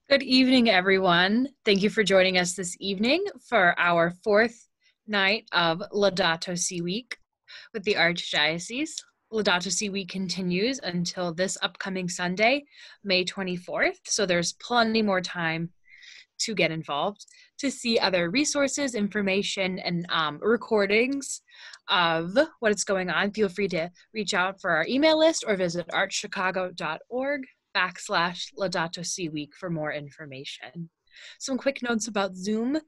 Good evening, everyone. Thank you for joining us this evening for our fourth night of Laudato Si Week with the Archdiocese. Laudato Si Week continues until this upcoming Sunday, May 24th, so there's plenty more time to get involved. To see other resources, information, and recordings of what is going on, feel free to reach out for our email list or visit archchicago.org/Laudato Si Week for more information. Some quick notes about Zoom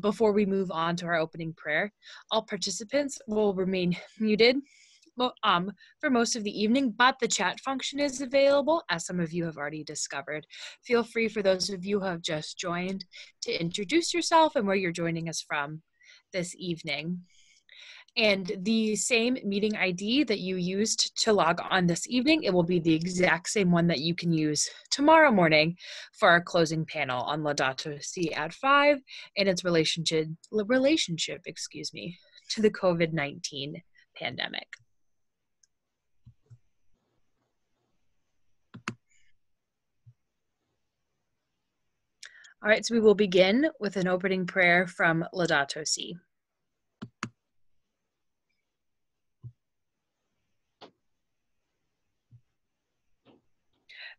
before we move on to our opening prayer. All participants will remain muted for most of the evening, but the chat function is available, as some of you have already discovered. Feel free, for those of you who have just joined, to introduce yourself and where you're joining us from this evening. And the same meeting ID that you used to log on this evening, it will be the exact same one that you can use tomorrow morning for our closing panel on Laudato Si at 5 and its relationship, to the COVID-19 pandemic. All right, so we will begin with an opening prayer from Laudato Si.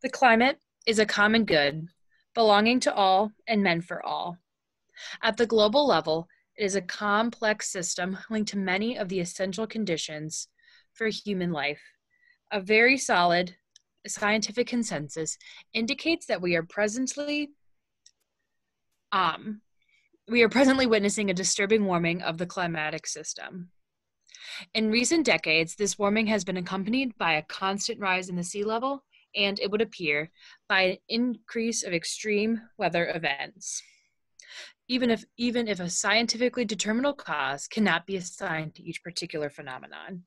The climate is a common good, belonging to all and meant for all. At the global level, it is a complex system linked to many of the essential conditions for human life. A very solid scientific consensus indicates that we are presently witnessing a disturbing warming of the climatic system. In recent decades, this warming has been accompanied by a constant rise in the sea level, and it would appear by an increase of extreme weather events. Even if a scientifically determinable cause cannot be assigned to each particular phenomenon.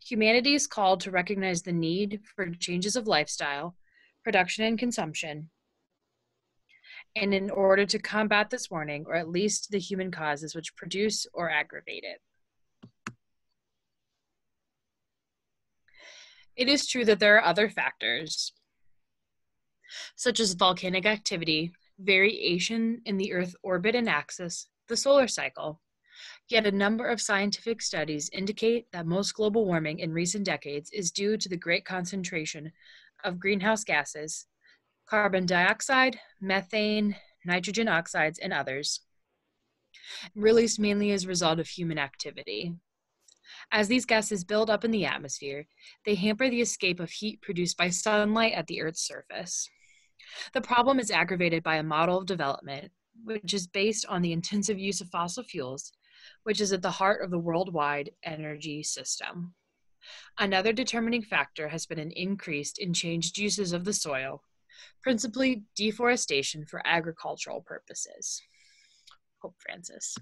Humanity is called to recognize the need for changes of lifestyle, production and consumption, and in order to combat this warming, or at least the human causes which produce or aggravate it. It is true that there are other factors, such as volcanic activity, variation in the Earth's orbit and axis, the solar cycle. Yet a number of scientific studies indicate that most global warming in recent decades is due to the great concentration of greenhouse gases, carbon dioxide, methane, nitrogen oxides, and others, released mainly as a result of human activity. As these gases build up in the atmosphere, they hamper the escape of heat produced by sunlight at the Earth's surface. The problem is aggravated by a model of development, which is based on the intensive use of fossil fuels, which is at the heart of the worldwide energy system. Another determining factor has been an increase in changed uses of the soil, principally deforestation for agricultural purposes. Pope Francis.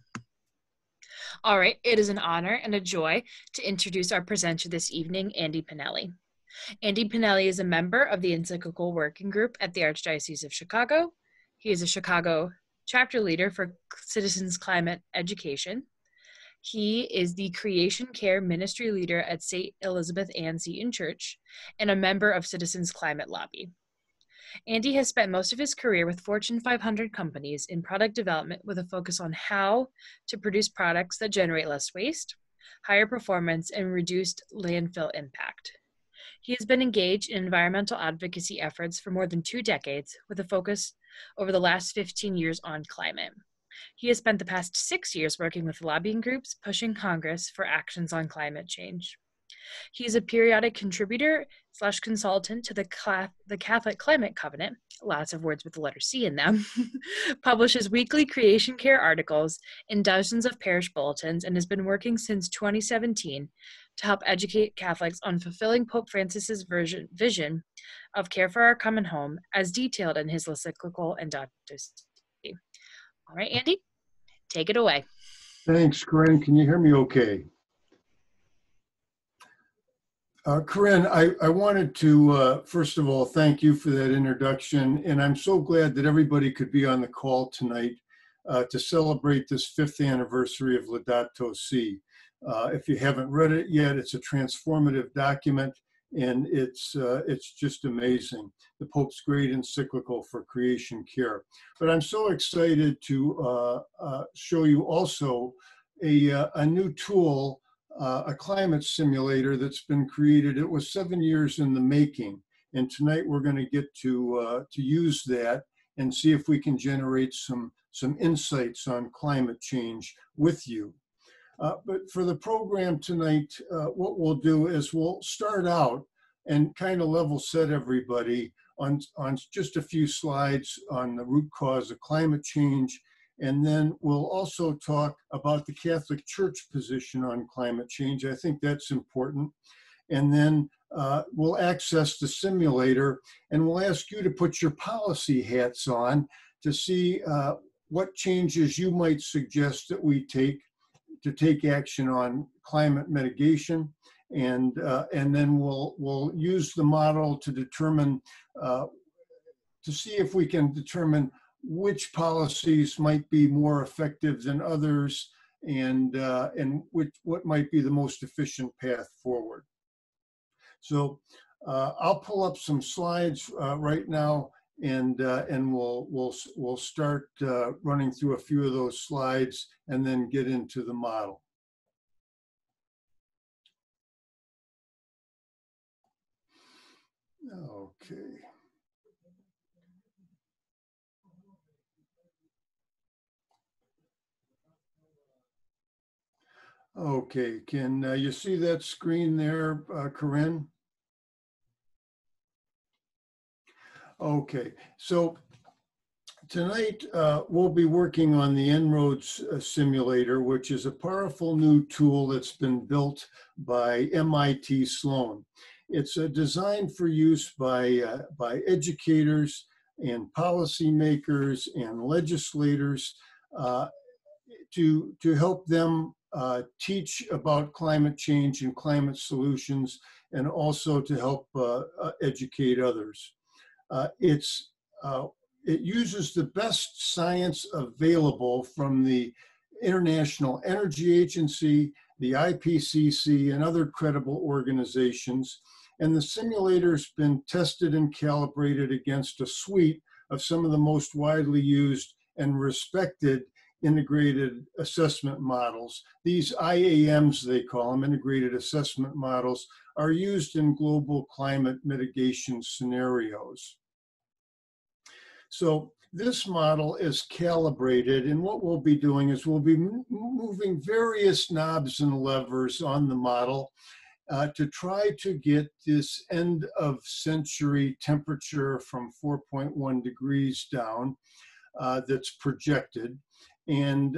All right, it is an honor and a joy to introduce our presenter this evening, Andy Pinelli. Andy Pinelli is a member of the Encyclical Working Group at the Archdiocese of Chicago. He is a Chicago chapter leader for Citizens Climate Education. He is the Creation Care Ministry leader at St. Elizabeth Ann Seton Church and a member of Citizens Climate Lobby. Andy has spent most of his career with Fortune 500 companies in product development with a focus on how to produce products that generate less waste, higher performance, and reduced landfill impact. He has been engaged in environmental advocacy efforts for more than 2 decades, with a focus over the last 15 years on climate. He has spent the past 6 years working with lobbying groups pushing Congress for actions on climate change. He is a periodic contributor / consultant to the Catholic Climate Covenant, lots of words with the letter C in them, publishes weekly creation care articles in dozens of parish bulletins, and has been working since 2017 to help educate Catholics on fulfilling Pope Francis's vision of care for our common home, as detailed in his encyclical Laudato Si. All right, Andy, take it away. Thanks, Corinne. Can you hear me okay? Corinne, I wanted to, first of all, thank you for that introduction. And I'm so glad that everybody could be on the call tonight to celebrate this 5th anniversary of Laudato Si. If you haven't read it yet, it's a transformative document. and it's just amazing. The Pope's great encyclical for creation care. But I'm so excited to show you also a new tool, a climate simulator that's been created. It was 7 years in the making, and tonight we're going to get to use that and see if we can generate some insights on climate change with you. But for the program tonight, what we'll do is we'll start out and kind of level set everybody on just a few slides on the root cause of climate change. And then we'll also talk about the Catholic Church position on climate change. I think that's important. And then we'll access the simulator, and we'll ask you to put your policy hats on to see what changes you might suggest that we take to take action on climate mitigation, and then we'll use the model to determine to see if we can determine which policies might be more effective than others, and what might be the most efficient path forward. So I'll pull up some slides right now, and we'll start running through a few of those slides and then get into the model. Okay. Okay, can you see that screen there, Corinne? Okay, so tonight we'll be working on the En-ROADS simulator, which is a powerful new tool that's been built by MIT Sloan. It's designed for use by educators and policymakers and legislators to help them teach about climate change and climate solutions, and also to help educate others. It uses the best science available from the International Energy Agency, the IPCC, and other credible organizations. And the simulator's been tested and calibrated against a suite of some of the most widely used and respected integrated assessment models. These IAMs, they call them, integrated assessment models, are used in global climate mitigation scenarios. So this model is calibrated, and what we'll be doing is we'll be moving various knobs and levers on the model to try to get this end of century temperature from 4.1 degrees down that's projected. And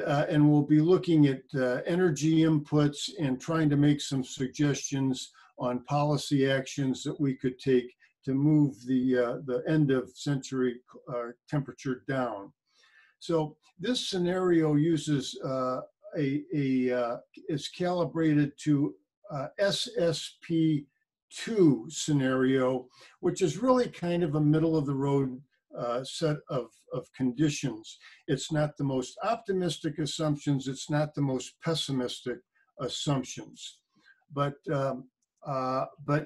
we'll be looking at energy inputs and trying to make some suggestions on policy actions that we could take to move the end of century temperature down. So this scenario uses is calibrated to SSP2 scenario, which is really kind of a middle of the road set of conditions. It's not the most optimistic assumptions, it's not the most pessimistic assumptions. But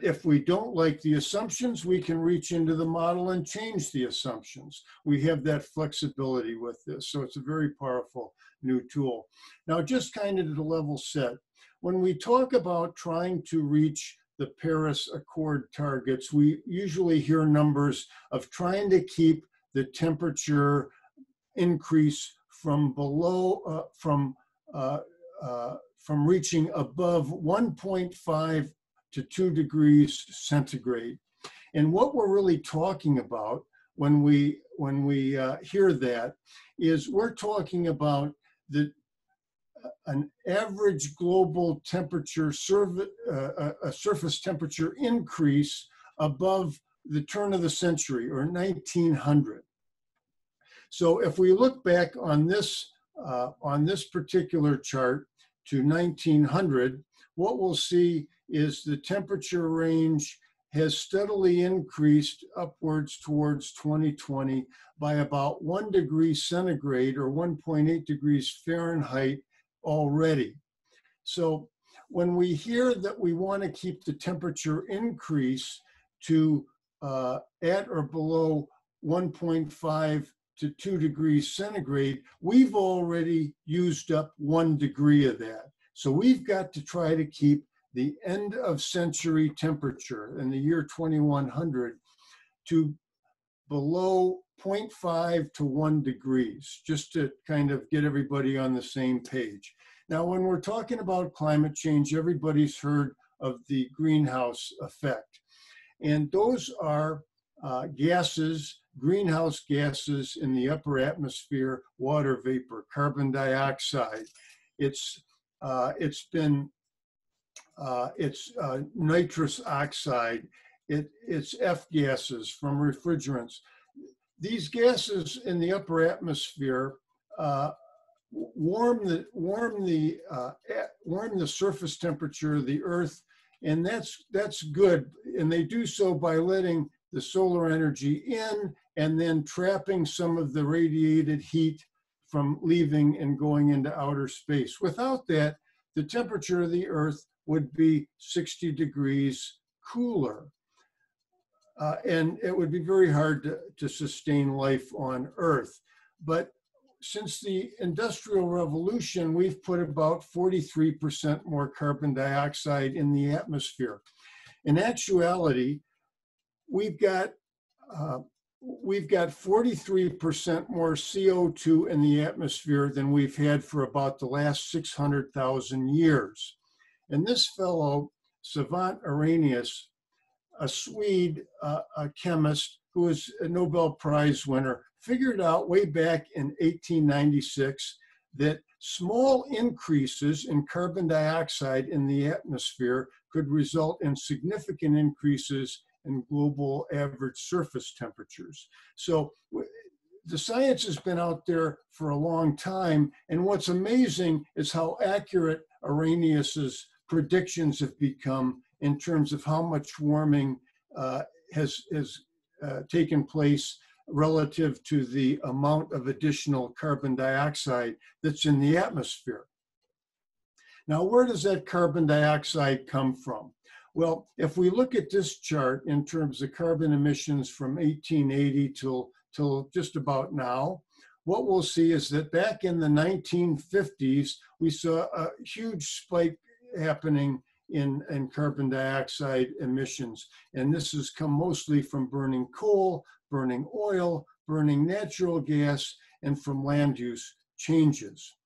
if we don't like the assumptions, we can reach into the model and change the assumptions. We have that flexibility with this, so it's a very powerful new tool. Now, just kind of to level set, when we talk about trying to reach the Paris Accord targets, we usually hear numbers of trying to keep the temperature increase from below, from reaching above 1.5 to 2 degrees centigrade. And what we're really talking about when we hear that is we're talking about an average global temperature, a surface temperature increase above the turn of the century, or 1900. So if we look back on this particular chart to 1900, what we'll see is the temperature range has steadily increased upwards towards 2020 by about 1 degree centigrade or 1.8 degrees Fahrenheit already. So when we hear that we want to keep the temperature increase to at or below 1.5 to 2 degrees centigrade, we've already used up 1 degree of that. So we've got to try to keep the end of century temperature in the year 2100 to below 0.5 to 1 degrees, just to kind of get everybody on the same page. Now, when we're talking about climate change, everybody's heard of the greenhouse effect. And those are gases, greenhouse gases in the upper atmosphere, water vapor, carbon dioxide. It's nitrous oxide, it's F gases from refrigerants. These gases in the upper atmosphere warm the surface temperature of the Earth, and that's good. And they do so by letting the solar energy in and then trapping some of the radiated heat from leaving and going into outer space. Without that, the temperature of the Earth would be 60 degrees cooler. And it would be very hard to sustain life on Earth. But since the Industrial Revolution, we've put about 43% more carbon dioxide in the atmosphere. In actuality, we've got 43% more CO2 in the atmosphere than we've had for about the last 600,000 years. And this fellow, Savant Arrhenius, a Swede, a chemist who was a Nobel Prize winner, figured out way back in 1896 that small increases in carbon dioxide in the atmosphere could result in significant increases in global average surface temperatures. So the science has been out there for a long time, and what's amazing is how accurate Arrhenius's predictions have become in terms of how much warming has taken place relative to the amount of additional carbon dioxide that's in the atmosphere. Now, where does that carbon dioxide come from? Well, if we look at this chart in terms of carbon emissions from 1880 till just about now, what we'll see is that back in the 1950s, we saw a huge spike happening in carbon dioxide emissions. And this has come mostly from burning coal, burning oil, burning natural gas, and from land use changes.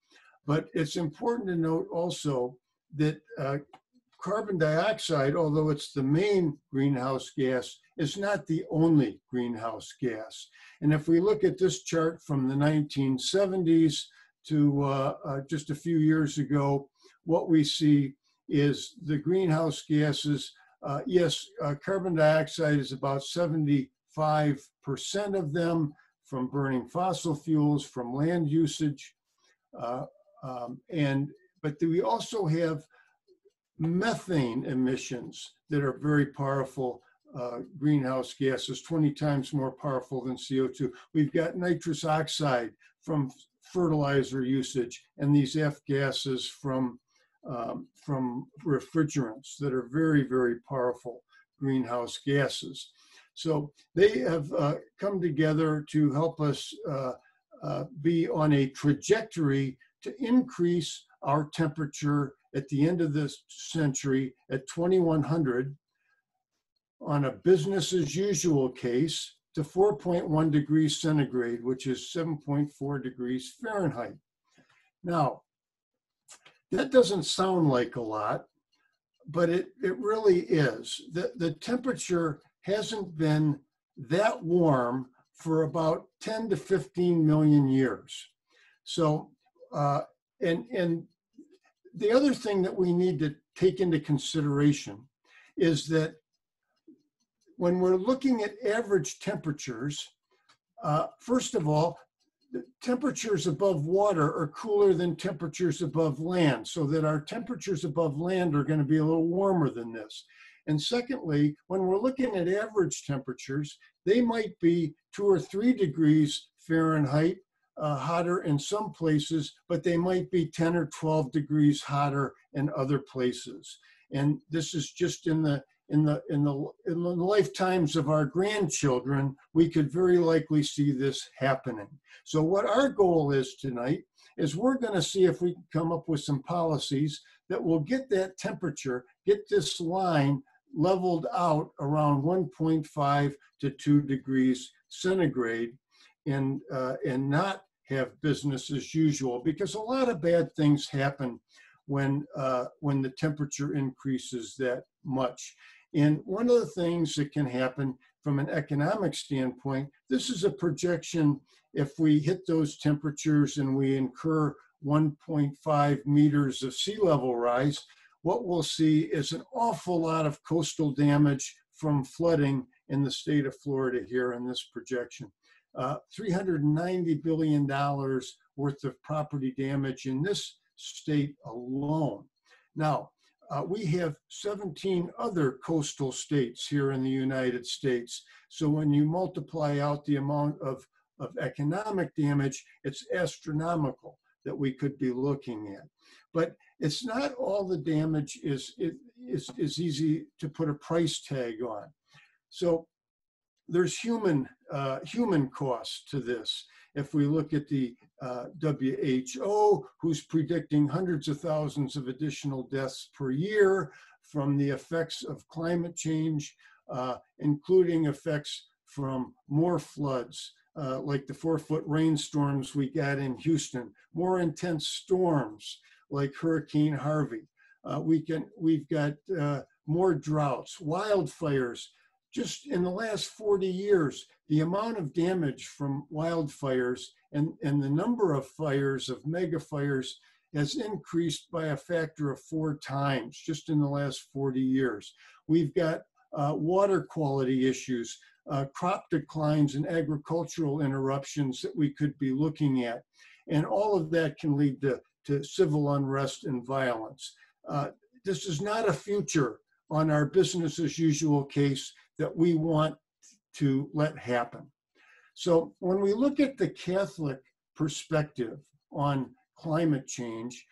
But it's important to note also that carbon dioxide, although it's the main greenhouse gas, is not the only greenhouse gas. And if we look at this chart from the 1970s to just a few years ago, what we see is the greenhouse gases. Yes, carbon dioxide is about 75% of them from burning fossil fuels, from land usage. But we also have methane emissions that are very powerful greenhouse gases, 20 times more powerful than CO2. We've got nitrous oxide from fertilizer usage, and these F gases from refrigerants that are very, very powerful greenhouse gases. So they have come together to help us be on a trajectory to increase our temperature at the end of this century at 2100 on a business as usual case to 4.1 degrees centigrade, which is 7.4 degrees Fahrenheit. Now, that doesn't sound like a lot, but it really is. The temperature hasn't been that warm for about 10 to 15 million years. So, and the other thing that we need to take into consideration is that when we're looking at average temperatures, first of all, the temperatures above water are cooler than temperatures above land, so that our temperatures above land are going to be a little warmer than this. And secondly, when we're looking at average temperatures, they might be 2 or 3 degrees Fahrenheit hotter in some places, but they might be 10 or 12 degrees hotter in other places. And this is just in the lifetimes of our grandchildren, we could very likely see this happening. So what our goal is tonight is we're going to see if we can come up with some policies that will get that temperature, get this line leveled out around 1.5 to 2 degrees centigrade, and not have business as usual, because a lot of bad things happen when the temperature increases that much. And one of the things that can happen from an economic standpoint, this is a projection. If we hit those temperatures and we incur 1.5 meters of sea level rise, what we'll see is an awful lot of coastal damage from flooding in the state of Florida here in this projection. $390 billion worth of property damage in this state alone. Now, we have 17 other coastal states here in the United States. So when you multiply out the amount of economic damage, it's astronomical that we could be looking at. But it's not all the damage is easy to put a price tag on. So there's human costs to this. If we look at the WHO, who's predicting hundreds of thousands of additional deaths per year from the effects of climate change, including effects from more floods, like the 4-foot rainstorms we got in Houston, more intense storms like Hurricane Harvey. We've got more droughts, wildfires. Just in the last 40 years, the amount of damage from wildfires and the number of fires, of mega fires, has increased by a factor of 4 times just in the last 40 years. We've got water quality issues, crop declines and agricultural interruptions that we could be looking at. And all of that can lead to civil unrest and violence. This is not a future on our business as usual case that we want to let happen. So when we look at the Catholic perspective on climate change,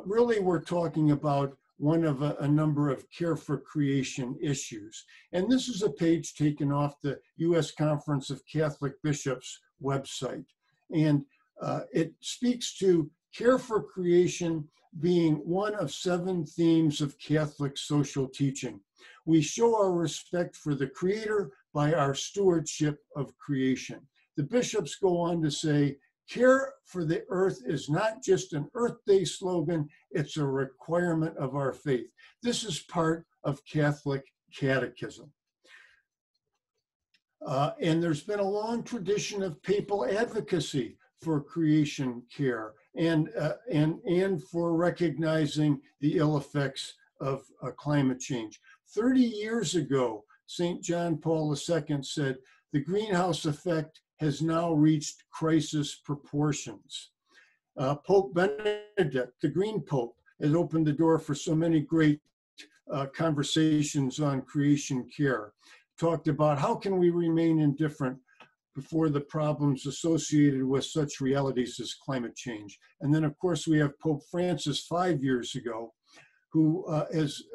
really we're talking about one of a number of care for creation issues. And this is a page taken off the U.S. Conference of Catholic Bishops website. And it speaks to care for creation being one of 7 themes of Catholic social teaching. We show our respect for the Creator by our stewardship of creation. The bishops go on to say, care for the earth is not just an Earth Day slogan, it's a requirement of our faith. This is part of Catholic catechism. And there's been a long tradition of papal advocacy for creation care and for recognizing the ill effects of climate change. 30 years ago, St. John Paul II said, the greenhouse effect has now reached crisis proportions. Pope Benedict, the Green Pope, has opened the door for so many great conversations on creation care. Talked about how can we remain indifferent before the problems associated with such realities as climate change. And then, of course, we have Pope Francis 5 years ago, who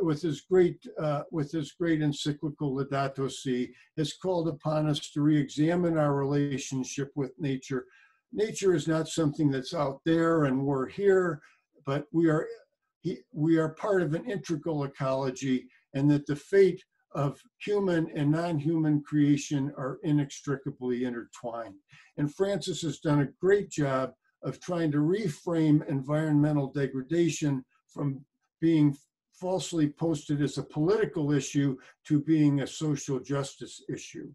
with his great encyclical Laudato Si, has called upon us to re-examine our relationship with nature. Nature is not something that's out there and we're here, but we are part of an integral ecology, and that the fate of human and non-human creation are inextricably intertwined. And Francis has done a great job of trying to reframe environmental degradation from being falsely posted as a political issue to being a social justice issue.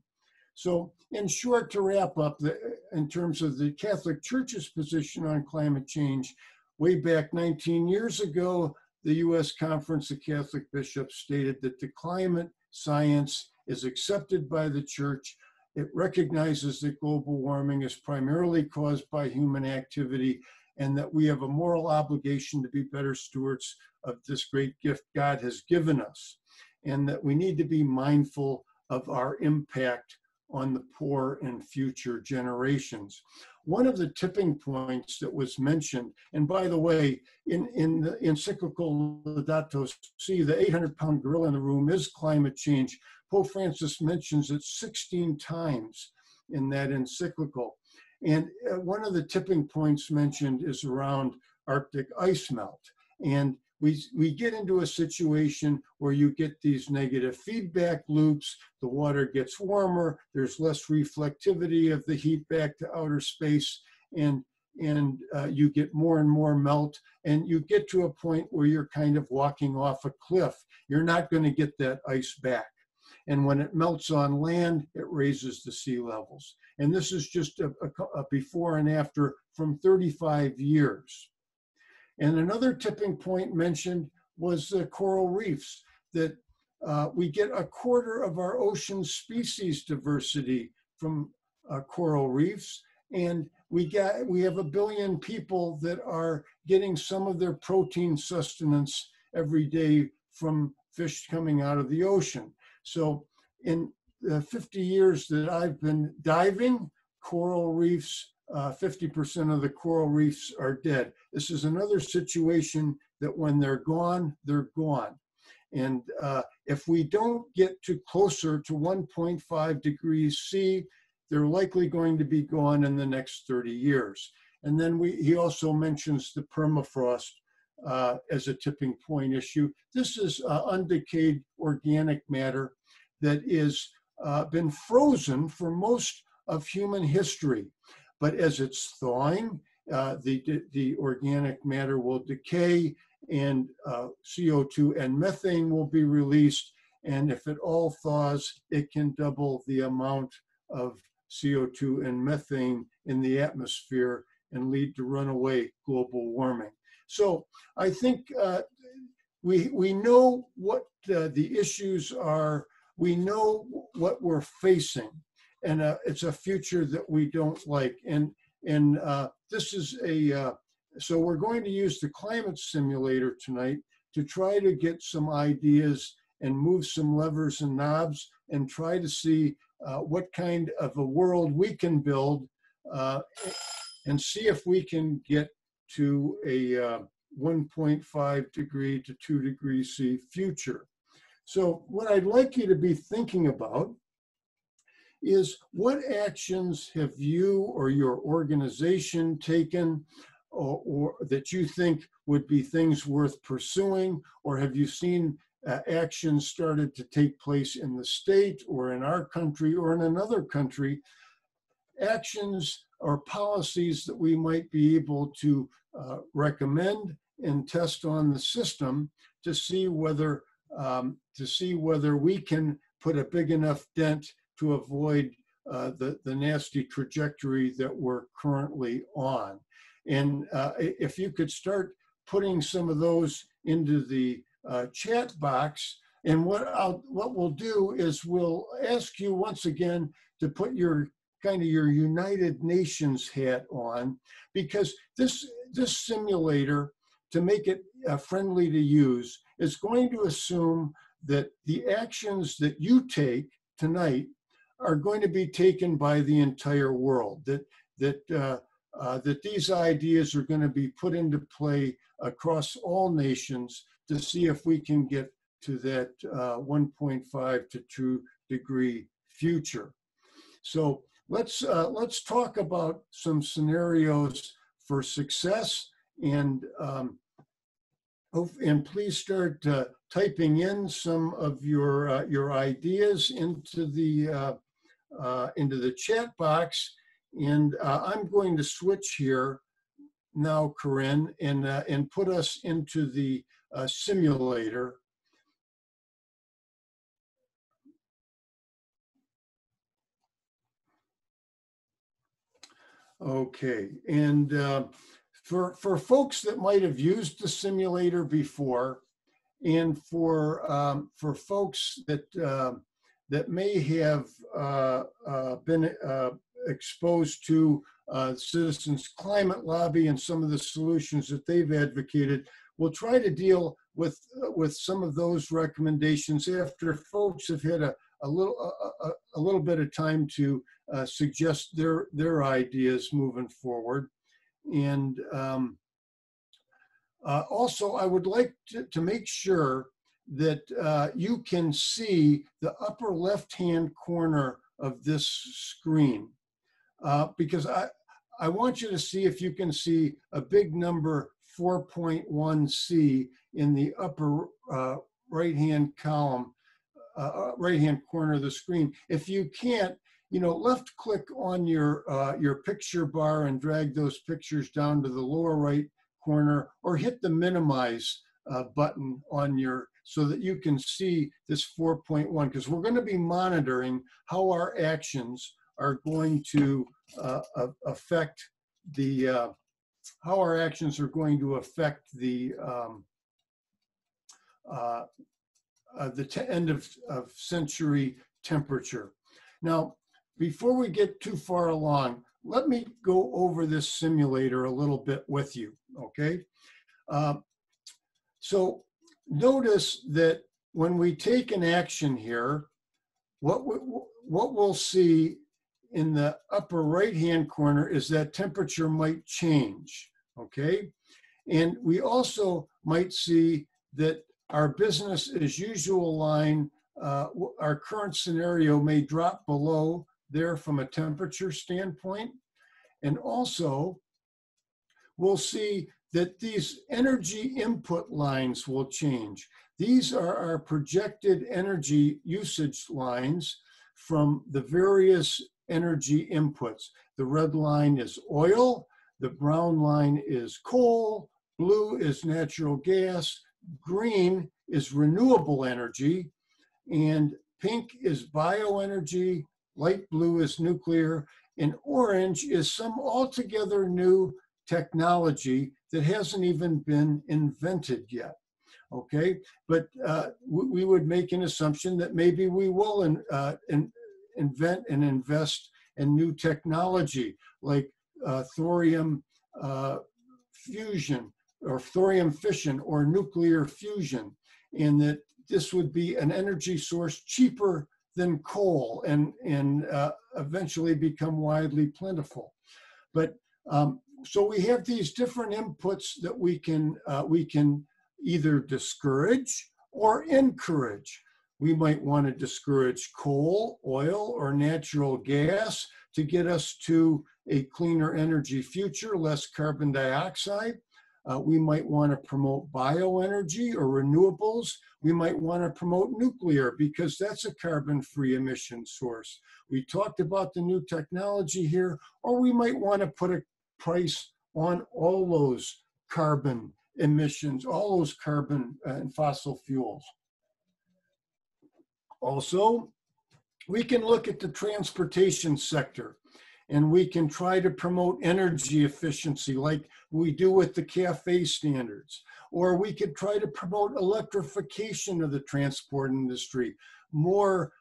So in short, to wrap up, in terms of the Catholic Church's position on climate change, way back 19 years ago, the U.S. Conference of Catholic Bishops stated that the climate science is accepted by the Church. It recognizes that global warming is primarily caused by human activity, and that we have a moral obligation to be better stewards of this great gift God has given us, and that we need to be mindful of our impact on the poor and future generations. One of the tipping points that was mentioned, and by the way, in the encyclical Laudato Si, the 800-pound gorilla in the room is climate change. Pope Francis mentions it 16 times in that encyclical. And one of the tipping points mentioned is around Arctic ice melt. And we get into a situation where you get these negative feedback loops, the water gets warmer, there's less reflectivity of the heat back to outer space, and you get more and more melt, and you get to a point where you're kind of walking off a cliff. You're not going to get that ice back. And when it melts on land, it raises the sea levels. And this is just a before and after from 35 years. And another tipping point mentioned was the coral reefs, that we get a quarter of our ocean species diversity from coral reefs. And we have 1 billion people that are getting some of their protein sustenance every day from fish coming out of the ocean. So in the 50 years that I've been diving, coral reefs, 50% of the coral reefs are dead. This is another situation that when they're gone, they're gone. And if we don't get to closer to 1.5 degrees C, they're likely going to be gone in the next 30 years. And then he also mentions the permafrost as a tipping point issue. This is undecayed organic matter that is been frozen for most of human history. But as it's thawing, the organic matter will decay, and CO2 and methane will be released. And if it all thaws, it can double the amount of CO2 and methane in the atmosphere and lead to runaway global warming. So I think we know what the issues are. We know what we're facing, and it's a future that we don't like. And this is so we're going to use the climate simulator tonight to try to get some ideas and move some levers and knobs and try to see what kind of a world we can build and see if we can get to a 1.5 degree to 2 degrees C future. So what I'd like you to be thinking about is, what actions have you or your organization taken or that you think would be things worth pursuing? Or have you seen actions started to take place in the state or in our country or in another country, actions or policies that we might be able to recommend and test on the system to see whether we can put a big enough dent to avoid the nasty trajectory that we're currently on. And if you could start putting some of those into the chat box, and what we'll do is we'll ask you once again to put your your United Nations hat on, because this simulator, to make it friendly to use, is going to assume that the actions that you take tonight are going to be taken by the entire world, that these ideas are going to be put into play across all nations to see if we can get to that 1.5 to 2 degree future. So let's talk about some scenarios for success, and please start typing in some of your ideas into the chat box. And I'm going to switch here now, Corinne, and put us into the simulator. Okay, and for folks that might have used the simulator before, and for folks that may have been exposed to Citizens Climate Lobby and some of the solutions that they've advocated, we'll try to deal with some of those recommendations after folks have had a a little bit of time to suggest their ideas moving forward. And also, I would like to make sure that you can see the upper left-hand corner of this screen, because I want you to see if you can see a big number 4.1C in the upper right-hand column, right-hand corner of the screen. If you can't, left click on your picture bar and drag those pictures down to the lower right corner, or hit the minimize button on so that you can see this 4.1, because we're going to be monitoring how our actions are going to affect the end of century temperature. Now, before we get too far along, let me go over this simulator a little bit with you, okay? So notice that when we take an action here, what we'll see in the upper right-hand corner is that temperature might change, okay? And we also might see that our business as usual line, our current scenario may drop below there from a temperature standpoint. And also, we'll see that these energy input lines will change. These are our projected energy usage lines from the various energy inputs. The red line is oil, the brown line is coal, blue is natural gas, green is renewable energy, and pink is bioenergy, light blue is nuclear, and orange is some altogether new technology that hasn't even been invented yet, okay? But we would make an assumption that maybe we will invent and invest in new technology like thorium fusion or thorium fission or nuclear fusion, and that this would be an energy source cheaper than coal and eventually become widely plentiful. But so we have these different inputs that we can either discourage or encourage. We might want to discourage coal, oil, or natural gas to get us to a cleaner energy future, less carbon dioxide. We might want to promote bioenergy or renewables. We might want to promote nuclear because that's a carbon-free emission source. We talked about the new technology here, or we might want to put a price on all those carbon emissions, all those carbon and fossil fuels. Also, we can look at the transportation sector, and we can try to promote energy efficiency like we do with the CAFE standards. Or we could try to promote electrification of the transport industry, more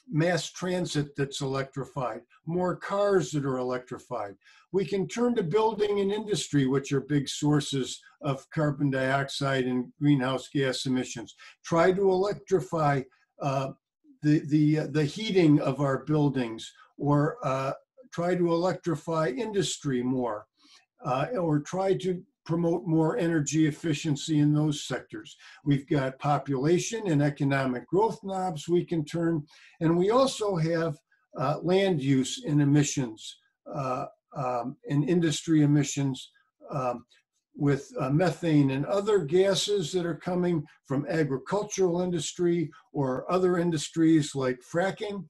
mass transit that's electrified, more cars that are electrified. We can turn to building and industry, which are big sources of carbon dioxide and greenhouse gas emissions. Try to electrify the heating of our buildings, or try to electrify industry more, or try to promote more energy efficiency in those sectors. We've got population and economic growth knobs we can turn, and we also have land use and emissions, and industry emissions with methane and other gases that are coming from agricultural industry or other industries like fracking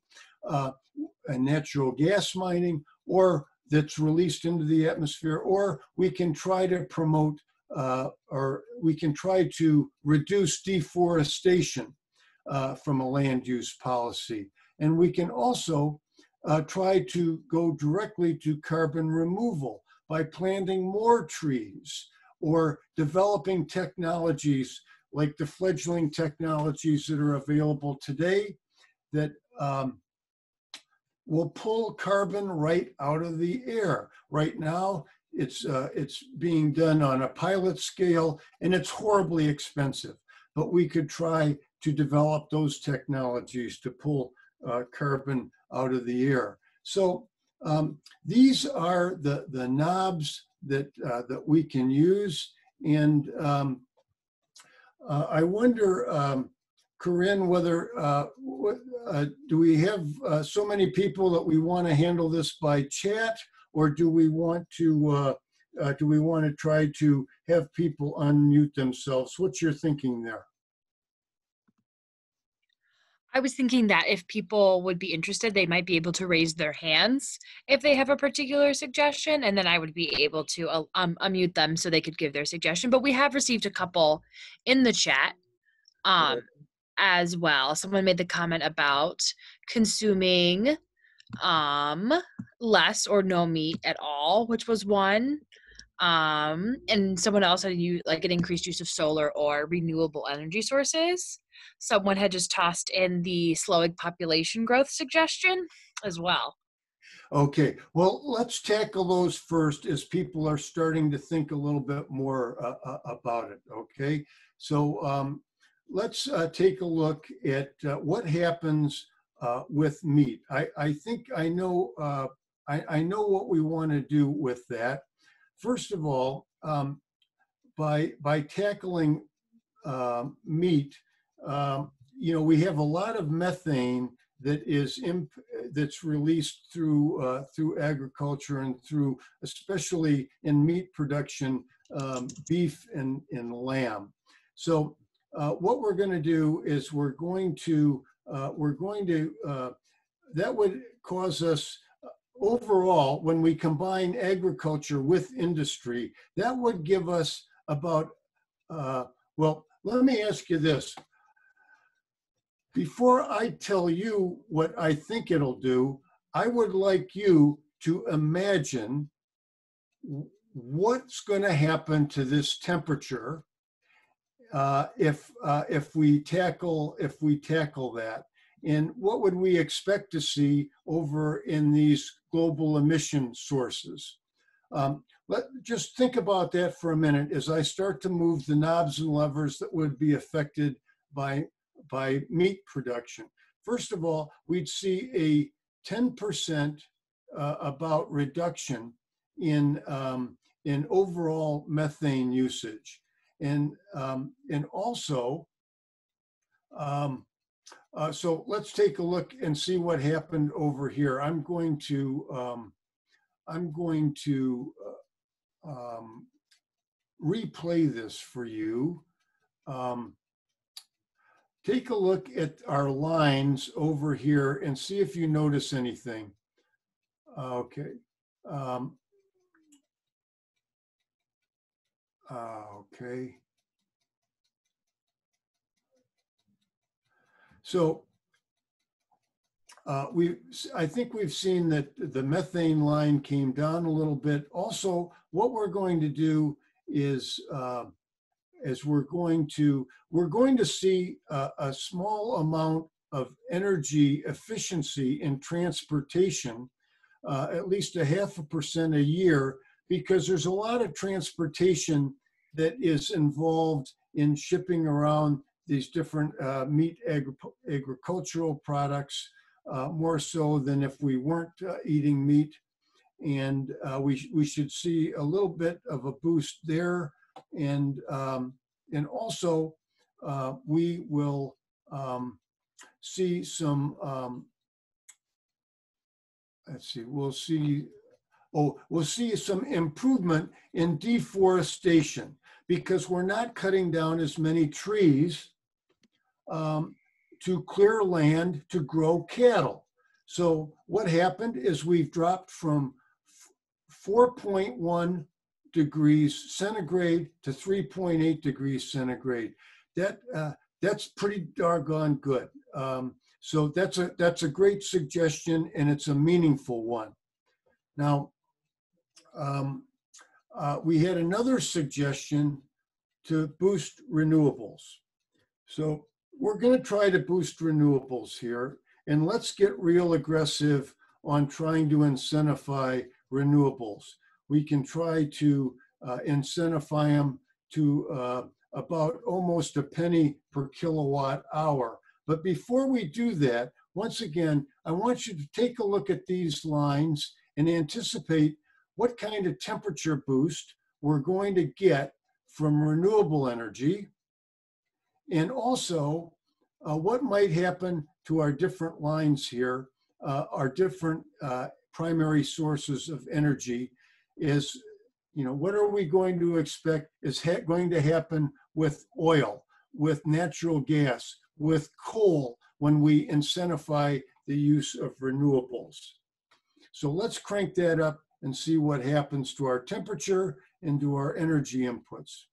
and natural gas mining, or that's released into the atmosphere. Or we can try to promote or we can try to reduce deforestation from a land use policy. And we can also try to go directly to carbon removal by planting more trees or developing technologies like the fledgling technologies that are available today that will pull carbon right out of the air. Right now, it's being done on a pilot scale, and it's horribly expensive. But we could try to develop those technologies to pull carbon out of the air. So these are the knobs that we can use. And I wonder, Corinne, whether do we have so many people that we want to handle this by chat, or do we want to try to have people unmute themselves? What's your thinking there? I was thinking that if people would be interested, they might be able to raise their hands if they have a particular suggestion, and then I would be able to unmute them so they could give their suggestion. But we have received a couple in the chat as well. Someone made the comment about consuming less or no meat at all, which was one. And someone else had like an increased use of solar or renewable energy sources. Someone had just tossed in the slowing population growth suggestion as well. Okay, well, let's tackle those first as people are starting to think a little bit more about it, okay? So let's take a look at what happens with meat. I think I know what we want to do with that. First of all, by tackling meat, we have a lot of methane that's released through agriculture and through, especially in meat production, beef and lamb. So what we're going to do is that would cause us overall, when we combine agriculture with industry, that would give us about, well, let me ask you this. Before I tell you what I think it'll do, I would like you to imagine what's going to happen to this temperature if we tackle that, and what would we expect to see over in these global emission sources. Just think about that for a minute as I start to move the knobs and levers that would be affected by meat production. First of all, we'd see a 10% about reduction in overall methane usage, and also so let's take a look and see what happened over here. I'm going to replay this for you. Take a look at our lines over here and see if you notice anything. Okay. Okay. So I think we've seen that the methane line came down a little bit. Also, what we're going to do is we're going to see a small amount of energy efficiency in transportation, at least 0.5% a year, because there's a lot of transportation that is involved in shipping around these different meat agricultural products, more so than if we weren't eating meat. And we should see a little bit of a boost there. And also we will see some, let's see, we'll see some improvement in deforestation, because we're not cutting down as many trees to clear land to grow cattle. So what happened is we've dropped from 4.1 degrees centigrade to 3.8 degrees centigrade. That's pretty doggone good. So that's a great suggestion, and it's a meaningful one. Now, we had another suggestion to boost renewables. So we're going to try to boost renewables here, and let's get real aggressive on trying to incentivize renewables. We can try to incentivize them to about almost a penny per kilowatt hour. But before we do that, once again, I want you to take a look at these lines and anticipate what kind of temperature boost we're going to get from renewable energy, and also what might happen to our different lines here, our different primary sources of energy. Is, what are we going to expect is going to happen with oil, with natural gas, with coal, when we incentivize the use of renewables. So let's crank that up and see what happens to our temperature and to our energy inputs.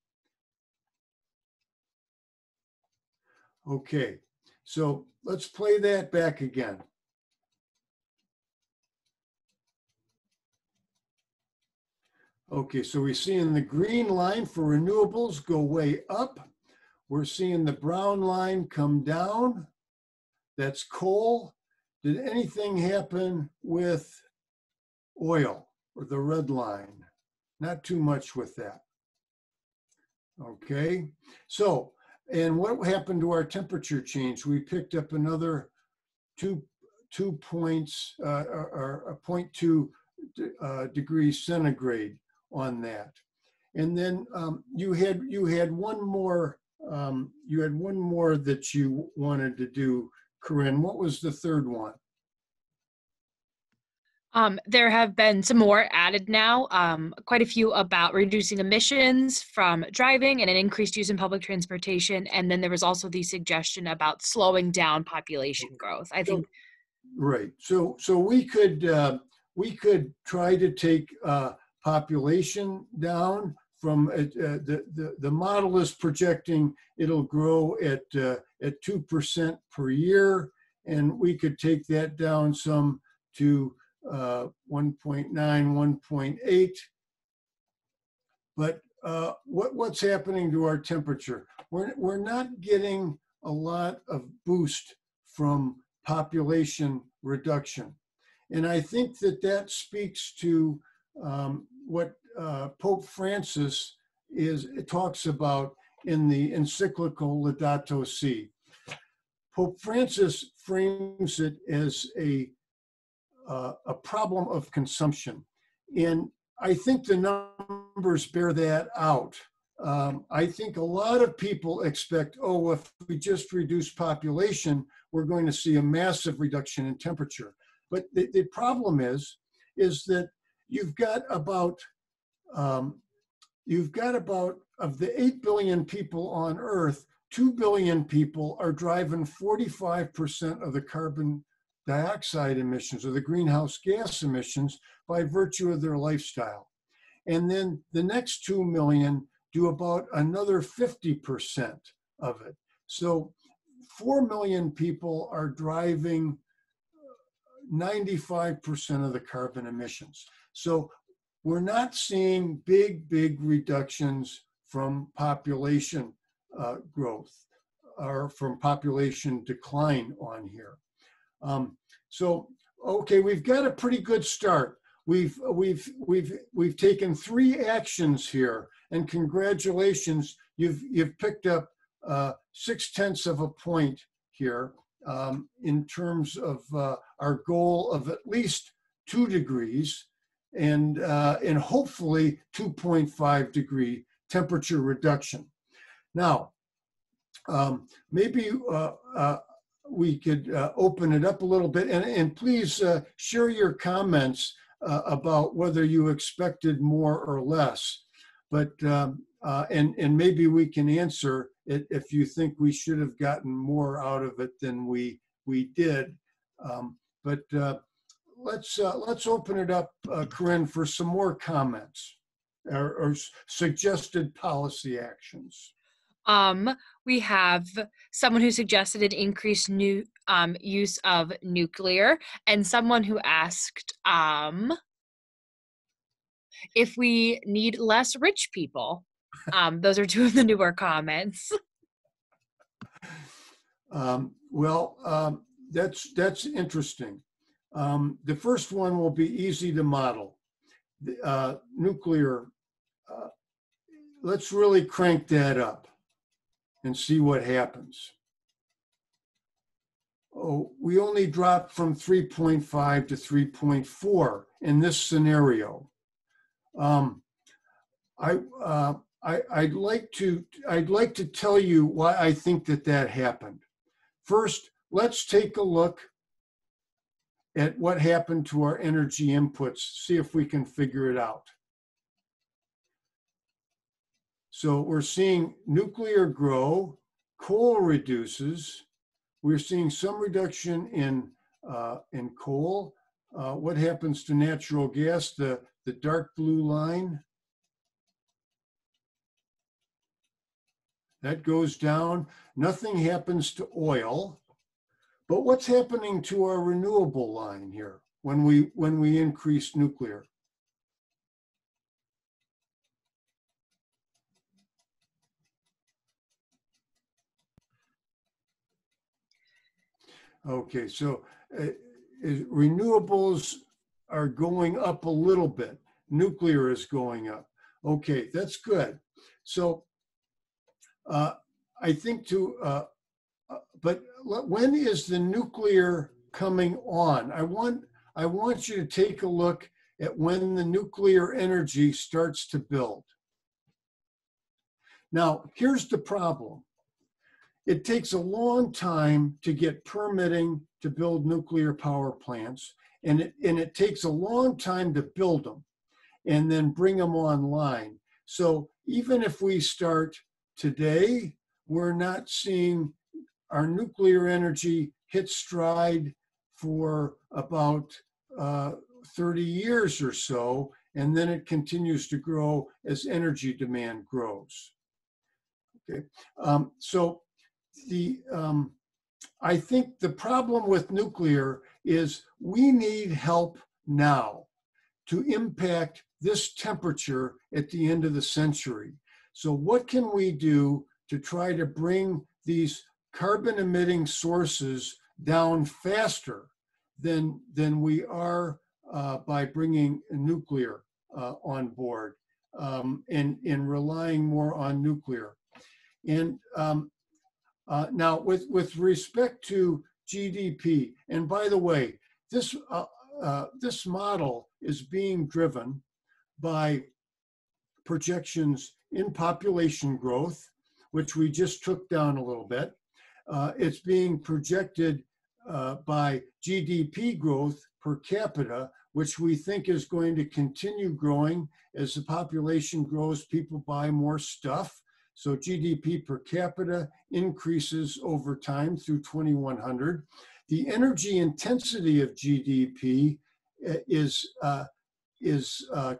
Okay, so let's play that back again. Okay, so we're seeing the green line for renewables go way up. We're seeing the brown line come down. That's coal. Did anything happen with oil, or the red line? Not too much with that. Okay, so, and what happened to our temperature change? We picked up another 2 points, or 0.2 degrees centigrade on that. And then you had one more that you wanted to do, Corinne. What was the third one? There have been some more added now, quite a few about reducing emissions from driving and an increased use in public transportation. And then there was also the suggestion about slowing down population growth. I think. Right. So we could try to take population down from the model is projecting it'll grow at 2% per year, and we could take that down some to 1.9, 1.8. But what's happening to our temperature? We're not getting a lot of boost from population reduction. And I think that speaks to what Pope Francis talks about in the encyclical Laudato Si. Pope Francis frames it as a problem of consumption. And I think the numbers bear that out. I think a lot of people expect, oh, if we just reduce population, we're going to see a massive reduction in temperature. But the problem is that you've got about of the 8 billion people on Earth, 2 billion people are driving 45% of the carbon dioxide emissions or the greenhouse gas emissions by virtue of their lifestyle. And then the next 2 million do about another 50% of it. So 4 million people are driving 95% of the carbon emissions. So we're not seeing big reductions from population growth or from population decline on here. So, okay, we've got a pretty good start. We've taken 3 actions here, and congratulations, you've picked up 0.6 of a point here in terms of our goal of at least 2 degrees and hopefully 2.5 degree temperature reduction. Now, maybe we could open it up a little bit, and please share your comments about whether you expected more or less. But and maybe we can answer it if you think we should have gotten more out of it than we did. But let's open it up, Corinne, for some more comments or suggested policy actions. We have someone who suggested an increased use of nuclear, and someone who asked if we need less rich people. Those are 2 of the newer comments. That's interesting. The first one will be easy to model. Nuclear, let's really crank that up and see what happens. oh, we only dropped from 3.5 to 3.4 in this scenario. Um, I'd like to tell you why I think that happened. First, let's take a look at what happened to our energy inputs, see if we can figure it out. So we're seeing nuclear grow, coal reduces. We're seeing some reduction in coal. What happens to natural gas? The dark blue line. That goes down. Nothing happens to oil. But what's happening to our renewable line here when we increase nuclear? Okay, so renewables are going up a little bit. Nuclear is going up. Okay, that's good. So I think but when is the nuclear coming on? I want you to take a look at when the nuclear energy starts to build. Now, here's the problem. It takes a long time to get permitting to build nuclear power plants, and it takes a long time to build them and then bring them online. So even if we start today, we're not seeing our nuclear energy hit stride for about 30 years or so, and then it continues to grow as energy demand grows. Okay, so I think the problem with nuclear is we need help now to impact this temperature at the end of the century. So what can we do to try to bring these carbon emitting sources down faster than we are by bringing nuclear on board and relying more on nuclear? And now, with respect to GDP, and by the way, this model is being driven by projections in population growth, which we just took down a little bit. It's being projected by GDP growth per capita, which we think is going to continue growing as the population grows, people buy more stuff. So GDP per capita increases over time through 2100. The energy intensity of GDP is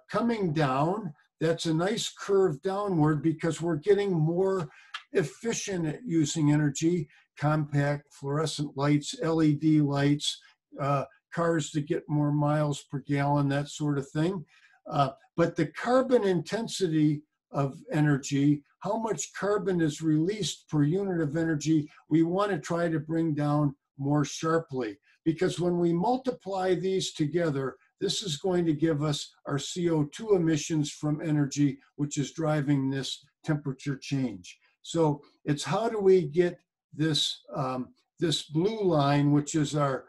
coming down. That's a nice curve downward because we're getting more efficient at using energy, compact fluorescent lights, LED lights, cars to get more miles per gallon, that sort of thing. But the carbon intensity of energy, how much carbon is released per unit of energy, we want to try to bring down more sharply. Because when we multiply these together, this is going to give us our CO2 emissions from energy, which is driving this temperature change. So it's how do we get this, this blue line, which is our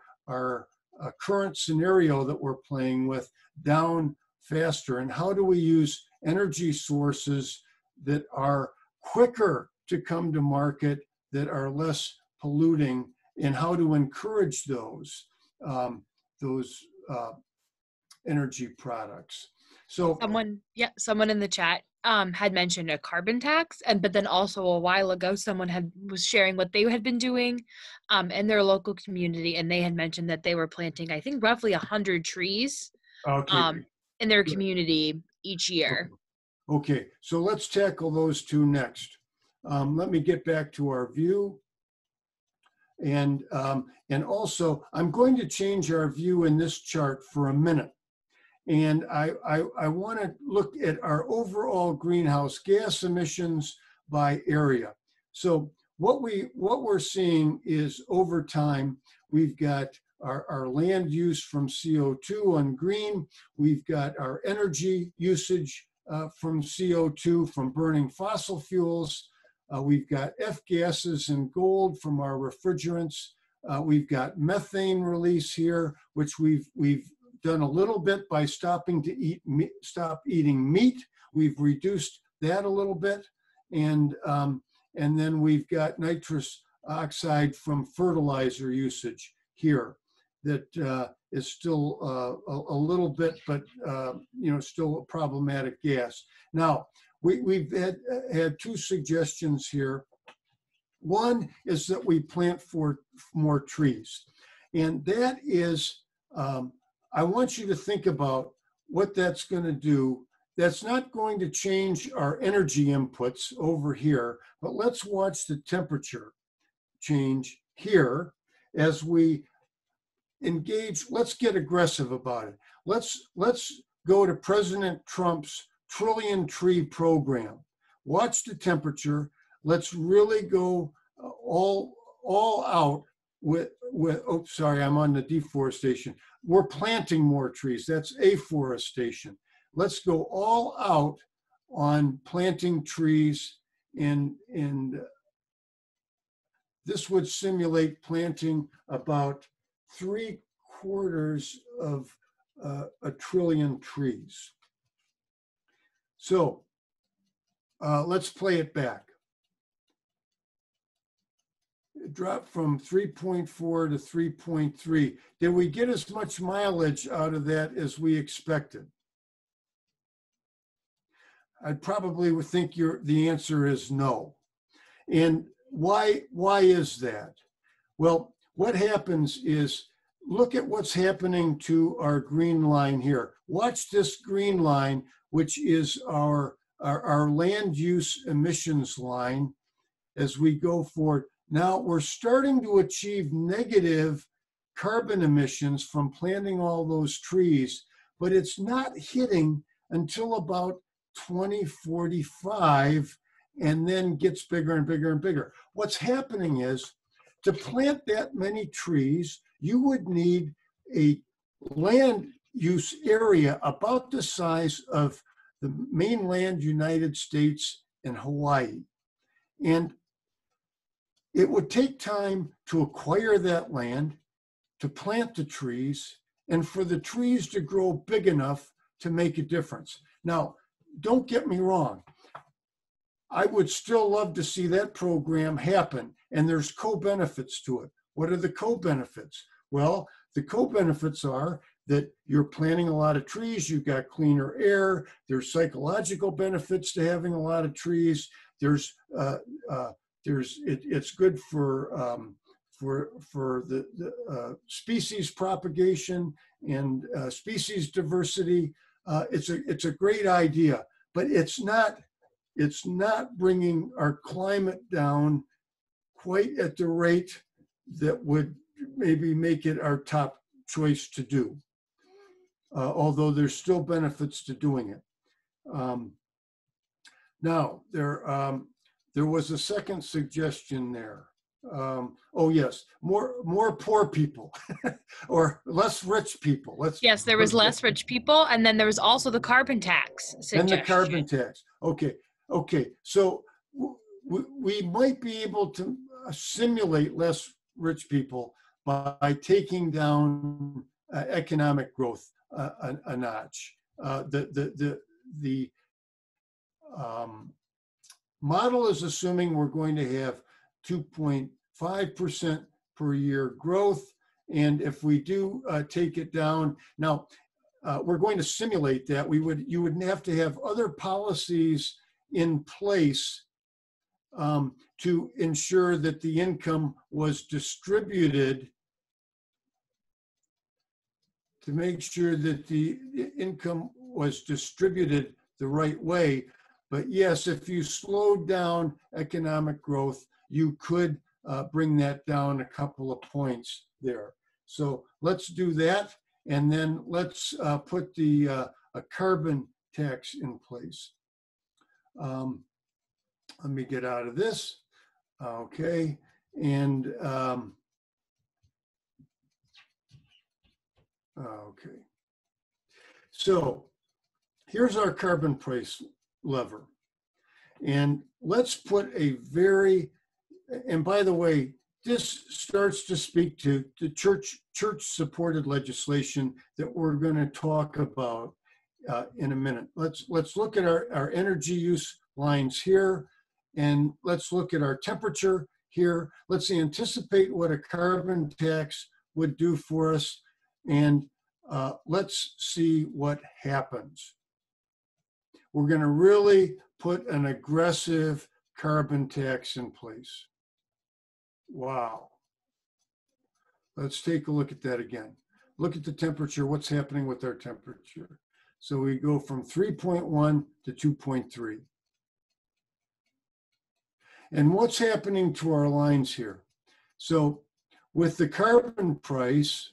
current scenario that we're playing with, down faster, and how do we use energy sources that are quicker to come to market, that are less polluting, and how to encourage those energy products. So someone in the chat had mentioned a carbon tax, but then also a while ago someone was sharing what they had been doing in their local community, and they had mentioned that they were planting, I think, roughly 100 trees in their community each year. Okay, so let's tackle those two next. Let me get back to our view. And also, I'm going to change our view in this chart for a minute. And I want to look at our overall greenhouse gas emissions by area. So what we're seeing is over time, we've got our land use from CO2 on green. We've got our energy usage from CO2 from burning fossil fuels. We've got F gases in gold from our refrigerants We've got methane release here, which we've done a little bit by stopping to stop eating meat. We've reduced that a little bit, and then we've got nitrous oxide from fertilizer usage here that is still a little bit, but still a problematic gas. Now we've had two suggestions here. One is that we plant more trees, and that is, I want you to think about what that's going to do. That's not going to change our energy inputs over here, but let's watch the temperature change here as we engage. Let's get aggressive about it. Let's go to President Trump's trillion tree program. Watch the temperature. Let's really go all out with oh, sorry, I'm on the deforestation. We're planting more trees. That's afforestation. Let's go all out on planting trees, and this would simulate planting about 3/4 of a trillion trees. So let's play it back. It dropped from 3.4 to 3.3. Did we get as much mileage out of that as we expected? I probably would think the answer is no. And why is that? Well, what happens is, look at what's happening to our green line here. Watch this green line, which is our land use emissions line as we go forward. Now we're starting to achieve negative carbon emissions from planting all those trees, but it's not hitting until about 2045, and then gets bigger and bigger and bigger. What's happening is, to plant that many trees, you would need a land use area about the size of the mainland United States and Hawaii. And it would take time to acquire that land, to plant the trees, and for the trees to grow big enough to make a difference. Now, don't get me wrong. I would still love to see that program happen, and there's co-benefits to it. What are the co-benefits? Well, the co-benefits are that you're planting a lot of trees, you've got cleaner air, there's psychological benefits to having a lot of trees, it's good for the species propagation and species diversity. It's a great idea, but it's not bringing our climate down quite at the rate that would maybe make it our top choice to do. Although there's still benefits to doing it. Now, there was a second suggestion there. Oh yes, more poor people or less rich people. Yes, there was less rich people, and then there was also the carbon tax suggestion. And the carbon tax. Okay. So we might be able to simulate less rich people by taking down economic growth a notch. The model is assuming we're going to have 2.5% per year growth. And if we do take it down, now we're going to simulate that. You would have to have other policies in place to ensure that the income was distributed, to make sure that the income was distributed the right way. But yes, if you slowed down economic growth, you could bring that down a couple of points there. So let's do that, and then let's put a carbon tax in place. Let me get out of this. Okay, and okay. So here's our carbon price lever. And let's put and by the way, this starts to speak to the church-supported legislation that we're going to talk about in a minute. Let's look at our energy use lines here, and let's look at our temperature here. Let's anticipate what a carbon tax would do for us, and let's see what happens. We're going to really put an aggressive carbon tax in place. Wow. Let's take a look at that again. Look at the temperature, what's happening with our temperature. So we go from 3.1 to 2.3. And what's happening to our lines here? So with the carbon price,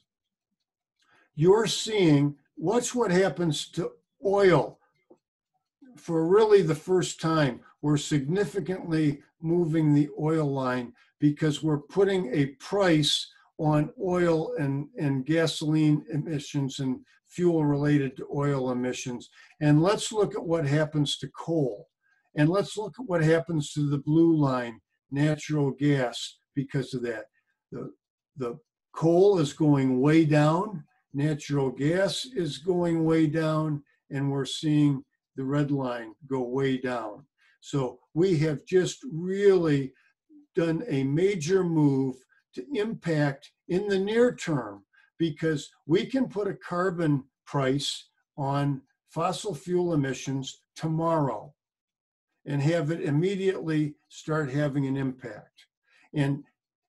you're seeing watch what happens to oil. For really the first time, we're significantly moving the oil line because we're putting a price on oil and gasoline emissions and fuel related to oil emissions. And let's look at what happens to coal. And let's look at what happens to the blue line, natural gas, because of that. The coal is going way down, natural gas is going way down, and we're seeing the red line go way down. So we have just really done a major move to impact in the near term, because we can put a carbon price on fossil fuel emissions tomorrow and have it immediately start having an impact. And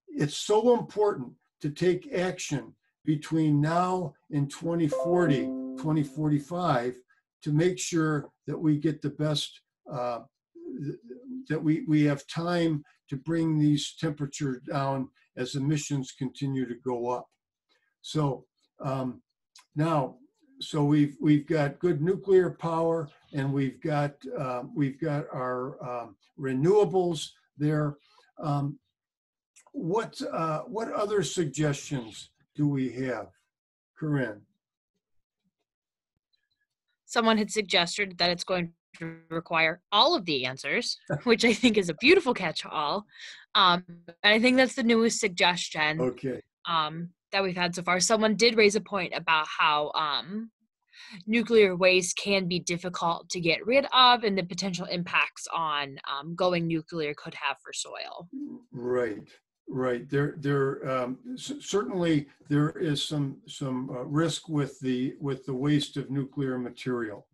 it's so important to take action between now and 2040, 2045 to make sure that we get the best, that we have time to bring these temperatures down as emissions continue to go up. So now, so we've got good nuclear power, and we've got our renewables there. What other suggestions do we have, Corinne? Someone had suggested that it's going to require all of the answers, which I think is a beautiful catch-all. And I think that's the newest suggestion. Okay. That we've had so far. Someone did raise a point about how nuclear waste can be difficult to get rid of, and the potential impacts on going nuclear could have for soil. Right. Certainly there is some risk with the waste of nuclear material,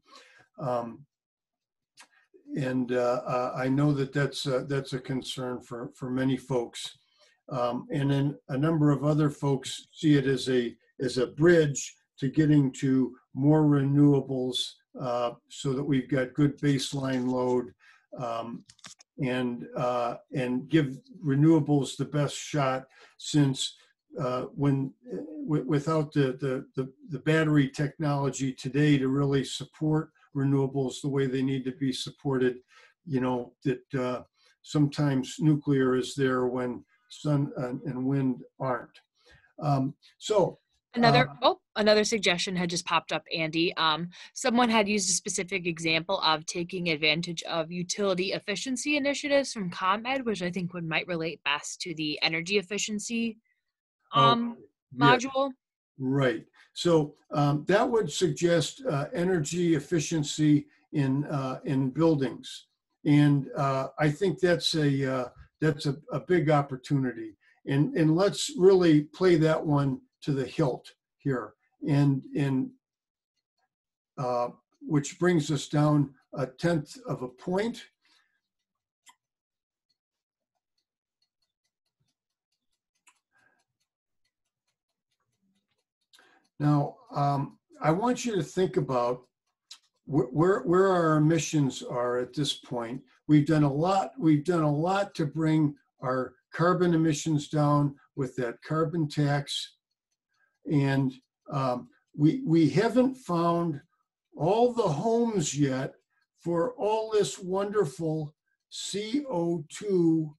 and I know that that's a concern for many folks, and then a number of other folks see it as a bridge to getting to more renewables, so that we've got good baseline load. And give renewables the best shot, since without the battery technology today to really support renewables the way they need to be supported, that sometimes nuclear is there when sun and wind aren't. Another suggestion had just popped up, Andy. Someone had used a specific example of taking advantage of utility efficiency initiatives from ComEd, which I think might relate best to the energy efficiency module. Yeah, right. So that would suggest energy efficiency in buildings, and I think that's a big opportunity. And let's really play that one to the hilt here, and which brings us down 1/10 of a point. Now, I want you to think about where our emissions are at this point. We've done a lot to bring our carbon emissions down with that carbon tax. And we haven't found all the homes yet for all this wonderful CO2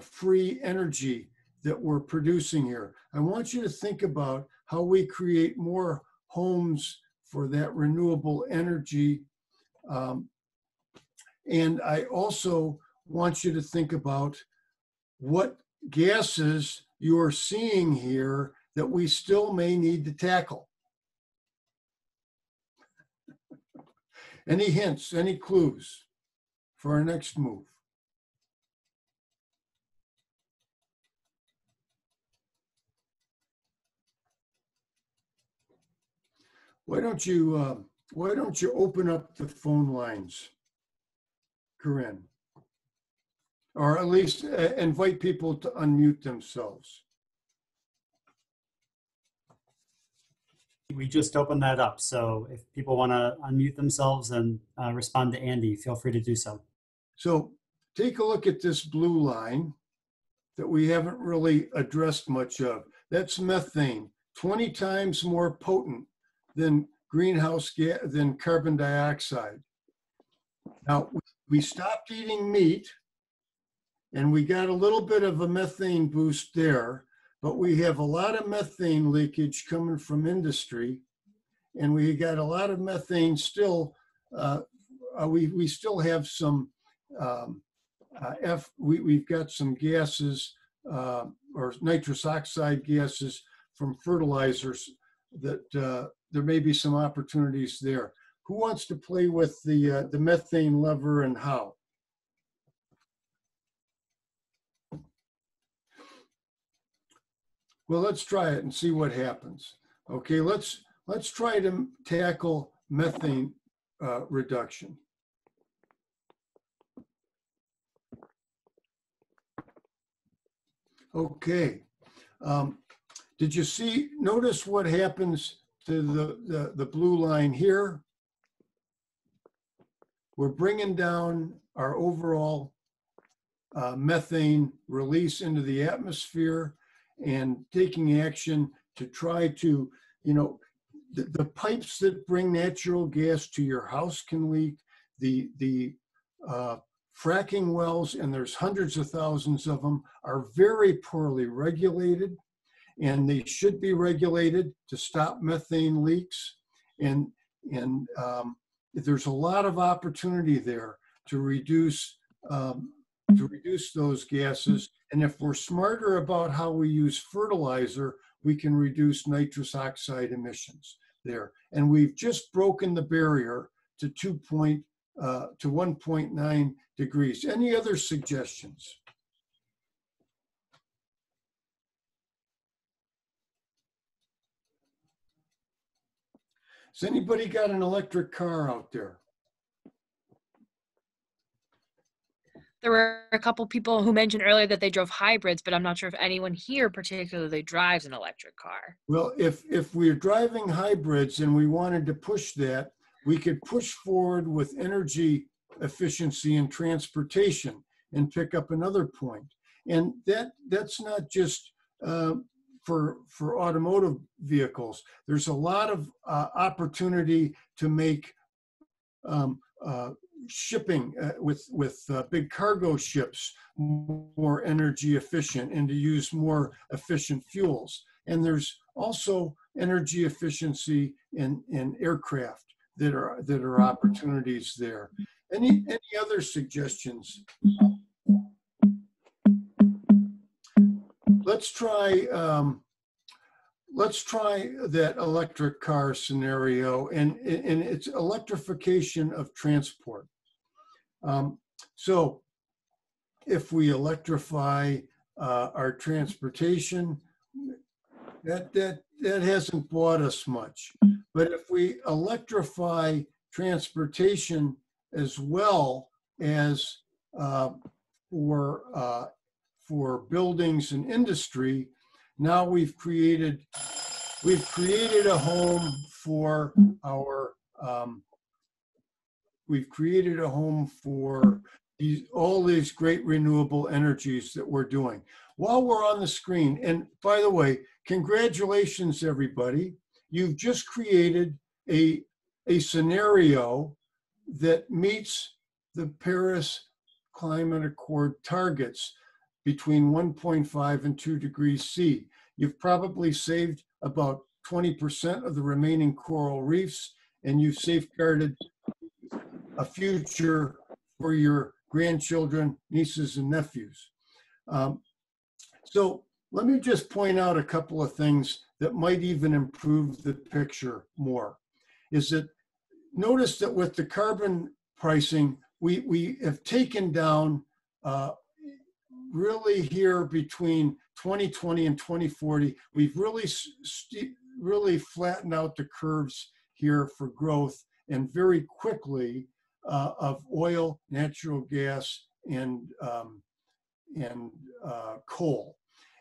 free energy that we're producing here. I want you to think about how we create more homes for that renewable energy. And I also want you to think about what gases you are seeing here that we still may need to tackle. Any hints, any clues for our next move? Why don't you open up the phone lines, Corinne? Or at least invite people to unmute themselves. We just opened that up, so if people want to unmute themselves and respond to Andy, feel free to do so. So take a look at this blue line that we haven't really addressed much of. That's methane, 20 times more potent than greenhouse gas, than carbon dioxide. Now, we stopped eating meat and we got a little bit of a methane boost there, but we have a lot of methane leakage coming from industry, and we got a lot of methane still. We still have some we've got some gases or nitrous oxide gases from fertilizers that there may be some opportunities there. Who wants to play with the methane lever and how? Well, let's try it and see what happens. Okay, let's try to tackle methane reduction. Okay, did you notice what happens to the blue line here? We're bringing down our overall methane release into the atmosphere and taking action to try to, the pipes that bring natural gas to your house can leak. The fracking wells, and there's hundreds of thousands of them, are very poorly regulated, and they should be regulated to stop methane leaks. And there's a lot of opportunity there to reduce those gases. And if we're smarter about how we use fertilizer, we can reduce nitrous oxide emissions there. And we've just broken the barrier to 1.9 degrees. Any other suggestions? Has anybody got an electric car out there? There were a couple people who mentioned earlier that they drove hybrids, but I'm not sure if anyone here particularly drives an electric car. Well, if we're driving hybrids and we wanted to push that, we could push forward with energy efficiency in transportation and pick up another point. And that's not just for automotive vehicles. There's a lot of opportunity to make shipping with big cargo ships more energy efficient and to use more efficient fuels. And there's also energy efficiency in aircraft that are opportunities there. Any other suggestions? Let's try that electric car scenario, and it's electrification of transport. So if we electrify our transportation, that hasn't bought us much. But if we electrify transportation as well as for buildings and industry, now we've created a home for all these great renewable energies that we're doing. While we're on the screen, and by the way, congratulations everybody, you've just created a scenario that meets the Paris Climate Accord targets between 1.5 and 2 degrees C. You've probably saved about 20% of the remaining coral reefs, and you've safeguarded a future for your grandchildren, nieces, and nephews. So let me just point out a couple of things that might even improve the picture more. Is that notice that with the carbon pricing, we have taken down really here between 2020 and 2040, we've really flattened out the curves here for growth, and very quickly of oil, natural gas, and coal.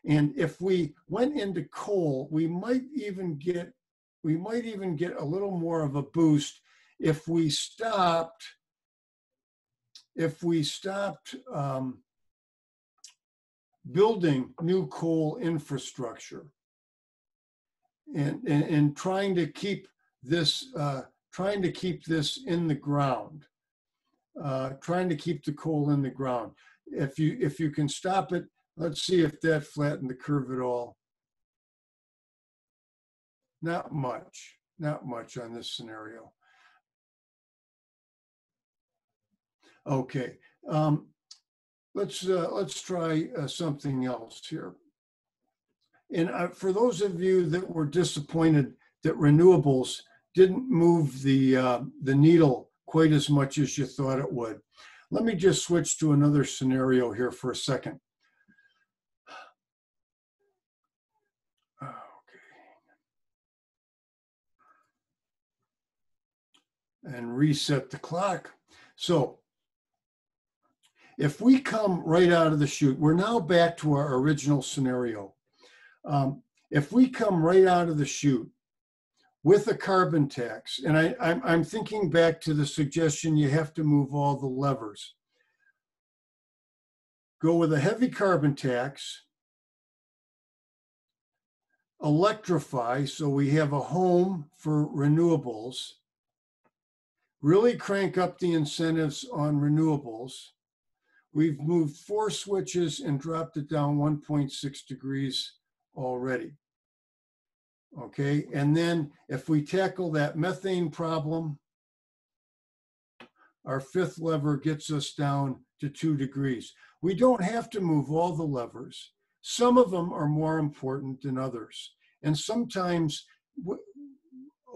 And if we went into coal, we might even get a little more of a boost if we stopped building new coal infrastructure and trying to keep this in the ground, trying to keep the coal in the ground. If you can stop it, let's see if that flattened the curve at all. Not much on this scenario. Okay, let's try something else here. And for those of you that were disappointed that renewables didn't move the needle quite as much as you thought it would, let me just switch to another scenario here for a second. And reset the clock. So if we come right out of the chute, we're now back to our original scenario. If we come right out of the chute with a carbon tax, and I'm thinking back to the suggestion you have to move all the levers. Go with a heavy carbon tax, electrify, so we have a home for renewables, really crank up the incentives on renewables. We've moved 4 switches and dropped it down 1.6 degrees already. Okay, and then if we tackle that methane problem, our 5th lever gets us down to 2 degrees. We don't have to move all the levers. Some of them are more important than others. And sometimes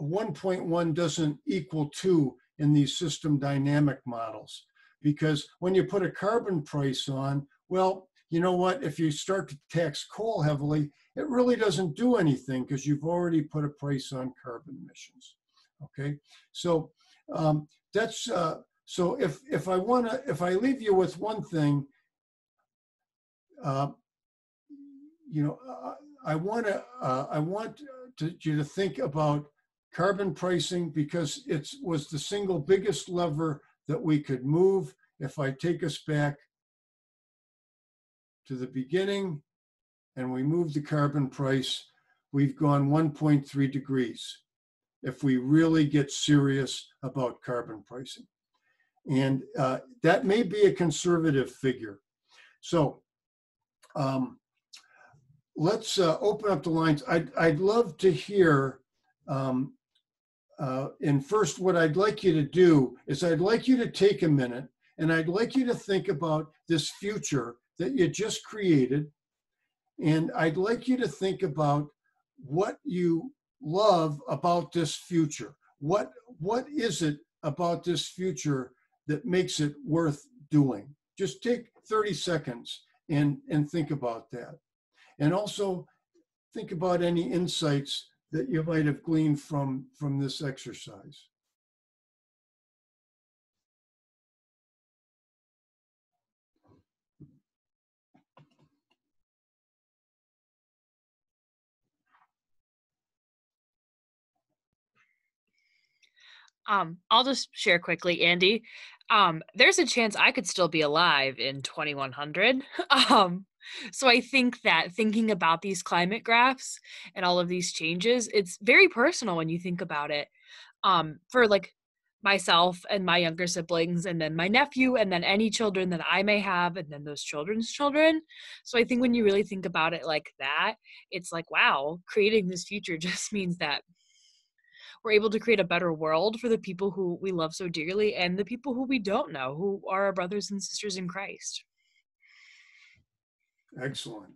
1.1 doesn't equal 2 in these system dynamic models. Because when you put a carbon price on, well, you know what? If you start to tax coal heavily, it really doesn't do anything because you've already put a price on carbon emissions. Okay, so that's so if I leave you with one thing, you know, I want you to think about carbon pricing because it was the single biggest lever that we could move. If I take us back to the beginning and we move the carbon price, we've gone 1.3 degrees if we really get serious about carbon pricing. And that may be a conservative figure. So let's open up the lines. I'd love to hear, and first what I'd like you to do is I'd like you to take a minute and I'd like you to think about this future that you just created. And I'd like you to think about what you love about this future. What is it about this future that makes it worth doing? Just take 30 seconds and think about that. And also think about any insights that you might have gleaned from this exercise. I'll just share quickly, Andy. There's a chance I could still be alive in 2100. So I think that thinking about these climate graphs and all of these changes, it's very personal when you think about it. For like myself and my younger siblings, and then my nephew, and then any children that I may have, and then those children's children. So I think when you really think about it like that, it's like, wow, creating this future just means that we're able to create a better world for the people who we love so dearly and the people who we don't know, who are our brothers and sisters in Christ. Excellent.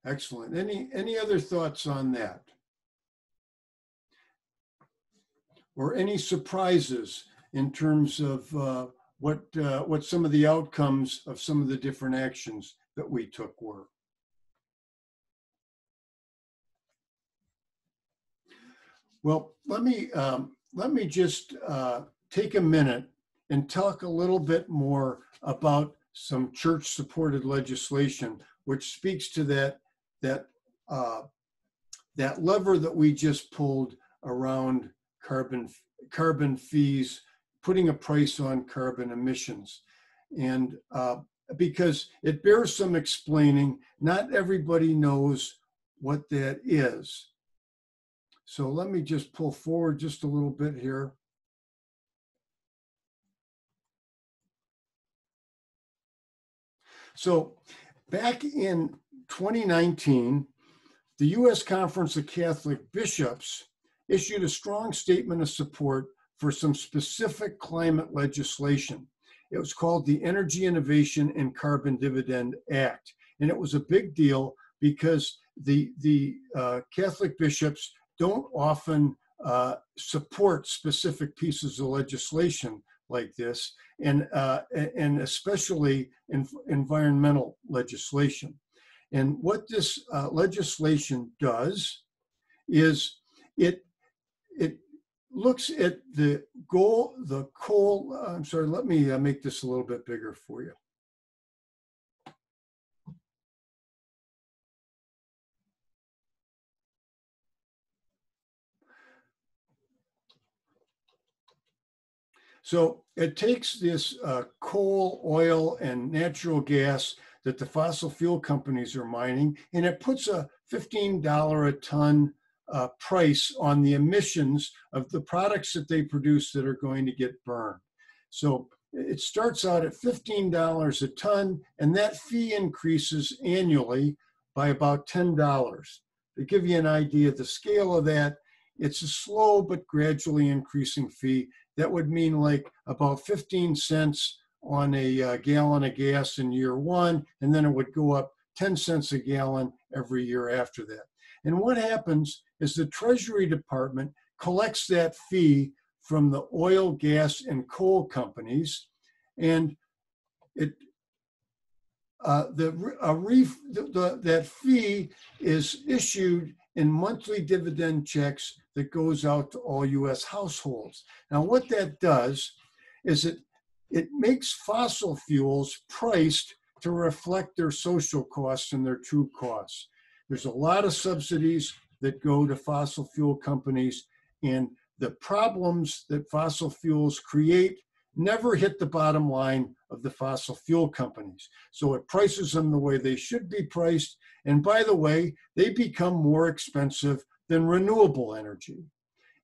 Excellent. Any other thoughts on that? Or any surprises in terms of what some of the outcomes of some of the different actions that we took were? Well, let me just take a minute and talk a little bit more about some church-supported legislation, which speaks to that lever that we just pulled around carbon fees, putting a price on carbon emissions, and because it bears some explaining. Not everybody knows what that is. So let me just pull forward just a little bit here. So back in 2019, the U.S. Conference of Catholic Bishops issued a strong statement of support for some specific climate legislation. It was called the Energy Innovation and Carbon Dividend Act. And it was a big deal because the Catholic bishops don't often support specific pieces of legislation like this, and especially environmental legislation. And what this legislation does is it looks at the coal, I'm sorry, let me make this a little bit bigger for you. So it takes this coal, oil, and natural gas that the fossil fuel companies are mining, and it puts a $15 a ton price on the emissions of the products that they produce that are going to get burned. So it starts out at $15 a ton, and that fee increases annually by about $10. To give you an idea of the scale of that, it's a slow but gradually increasing fee. That would mean like about 15 cents on a gallon of gas in year one, and then it would go up 10 cents a gallon every year after that. And what happens is the Treasury Department collects that fee from the oil, gas, and coal companies, and that fee is issued in monthly dividend checks that goes out to all U.S. households. Now, what that does is it makes fossil fuels priced to reflect their social costs and their true costs. There's a lot of subsidies that go to fossil fuel companies, and the problems that fossil fuels create never hit the bottom line of the fossil fuel companies. So it prices them the way they should be priced. And by the way, they become more expensive than renewable energy.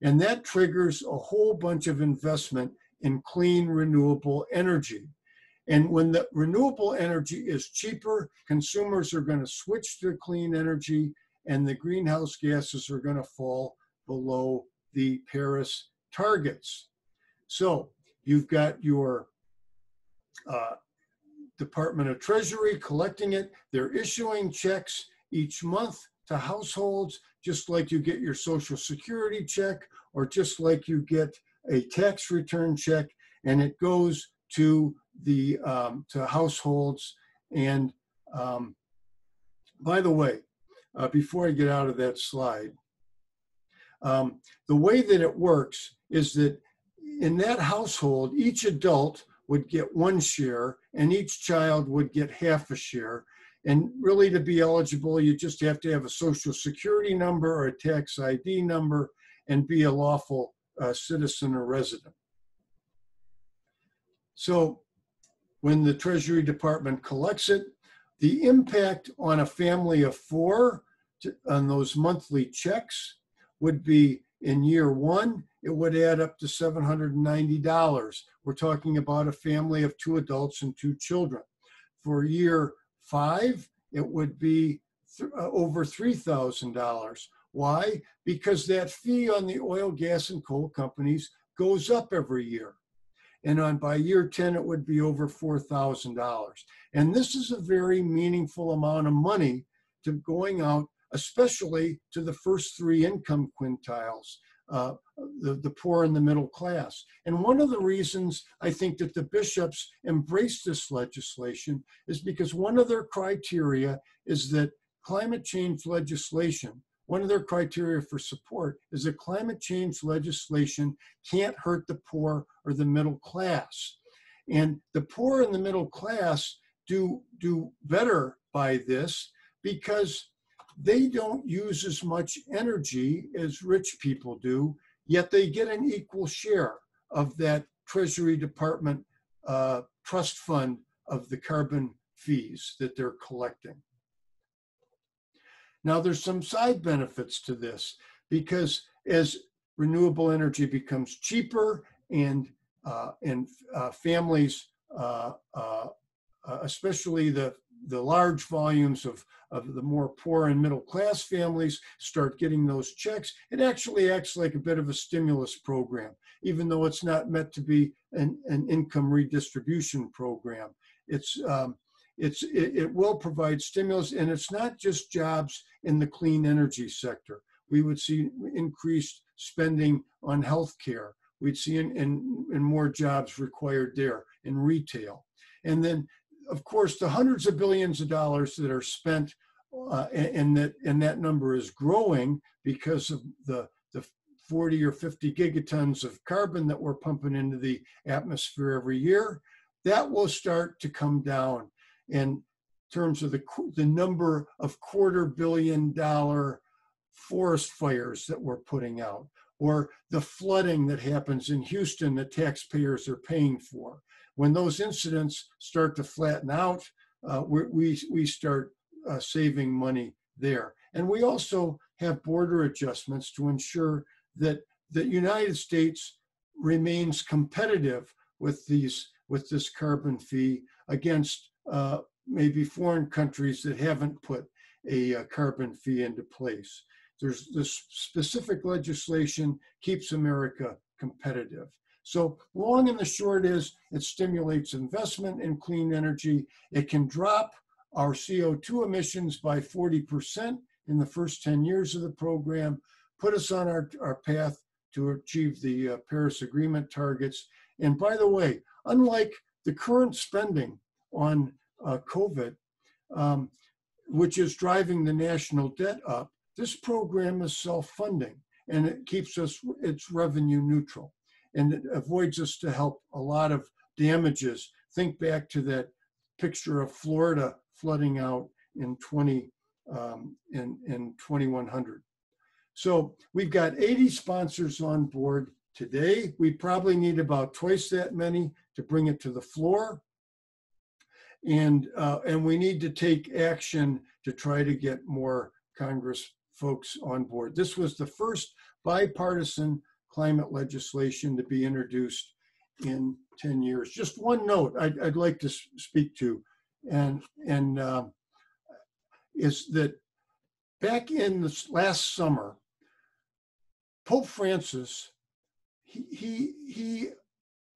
And that triggers a whole bunch of investment in clean renewable energy. And when the renewable energy is cheaper, consumers are going to switch to clean energy, and the greenhouse gases are going to fall below the Paris targets. So you've got your Department of Treasury collecting it. They're issuing checks each month to households, just like you get your Social Security check, or just like you get a tax return check, and it goes to the to households. And by the way, before I get out of that slide, the way that it works is that in that household, each adult would get one share, and each child would get half a share. And really, to be eligible, you just have to have a Social Security number or a tax ID number and be a lawful citizen or resident. So when the Treasury Department collects it, the impact on a family of four on those monthly checks would be, in year one, it would add up to $790. We're talking about a family of 2 adults and 2 children. For year 5, it would be over $3,000. Why? Because that fee on the oil, gas, and coal companies goes up every year. And by year 10, it would be over $4,000. And this is a very meaningful amount of money to going out, especially to the first three income quintiles, the poor and the middle class. And one of the reasons I think that the bishops embraced this legislation is because one of their criteria is that climate change legislation, one of their criteria for support is that climate change legislation can't hurt the poor or the middle class. And the poor and the middle class do better by this because they don't use as much energy as rich people do, yet they get an equal share of that Treasury Department trust fund of the carbon fees that they're collecting. Now, there's some side benefits to this because as renewable energy becomes cheaper and families, especially the large volumes of the more poor and middle class families start getting those checks, it actually acts like a bit of a stimulus program, even though it's not meant to be an income redistribution program. It will provide stimulus, and it's not just jobs in the clean energy sector. We would see increased spending on healthcare. We'd see in more jobs required there in retail. And then, of course, the hundreds of billions of dollars that are spent, and that number is growing because of the 40 or 50 gigatons of carbon that we're pumping into the atmosphere every year, that will start to come down in terms of the number of $250 million forest fires that we're putting out, or the flooding that happens in Houston that taxpayers are paying for. When those incidents start to flatten out, we start saving money there. And we also have border adjustments to ensure that the United States remains competitive with this carbon fee against maybe foreign countries that haven't put a carbon fee into place. There's this specific legislation keeps America competitive. So long and the short is it stimulates investment in clean energy. It can drop our CO2 emissions by 40% in the first 10 years of the program, put us on our path to achieve the Paris Agreement targets. And by the way, unlike the current spending on COVID, which is driving the national debt up, this program is self-funding and it keeps it's revenue neutral. And it avoids us to help a lot of damages. Think back to that picture of Florida flooding out in 2100. So we've got 80 sponsors on board today. We probably need about twice that many to bring it to the floor. And we need to take action to try to get more Congress folks on board. This was the first bipartisan climate legislation to be introduced in 10 years. Just one note I'd like to speak to, and is that back in this last summer, Pope Francis, he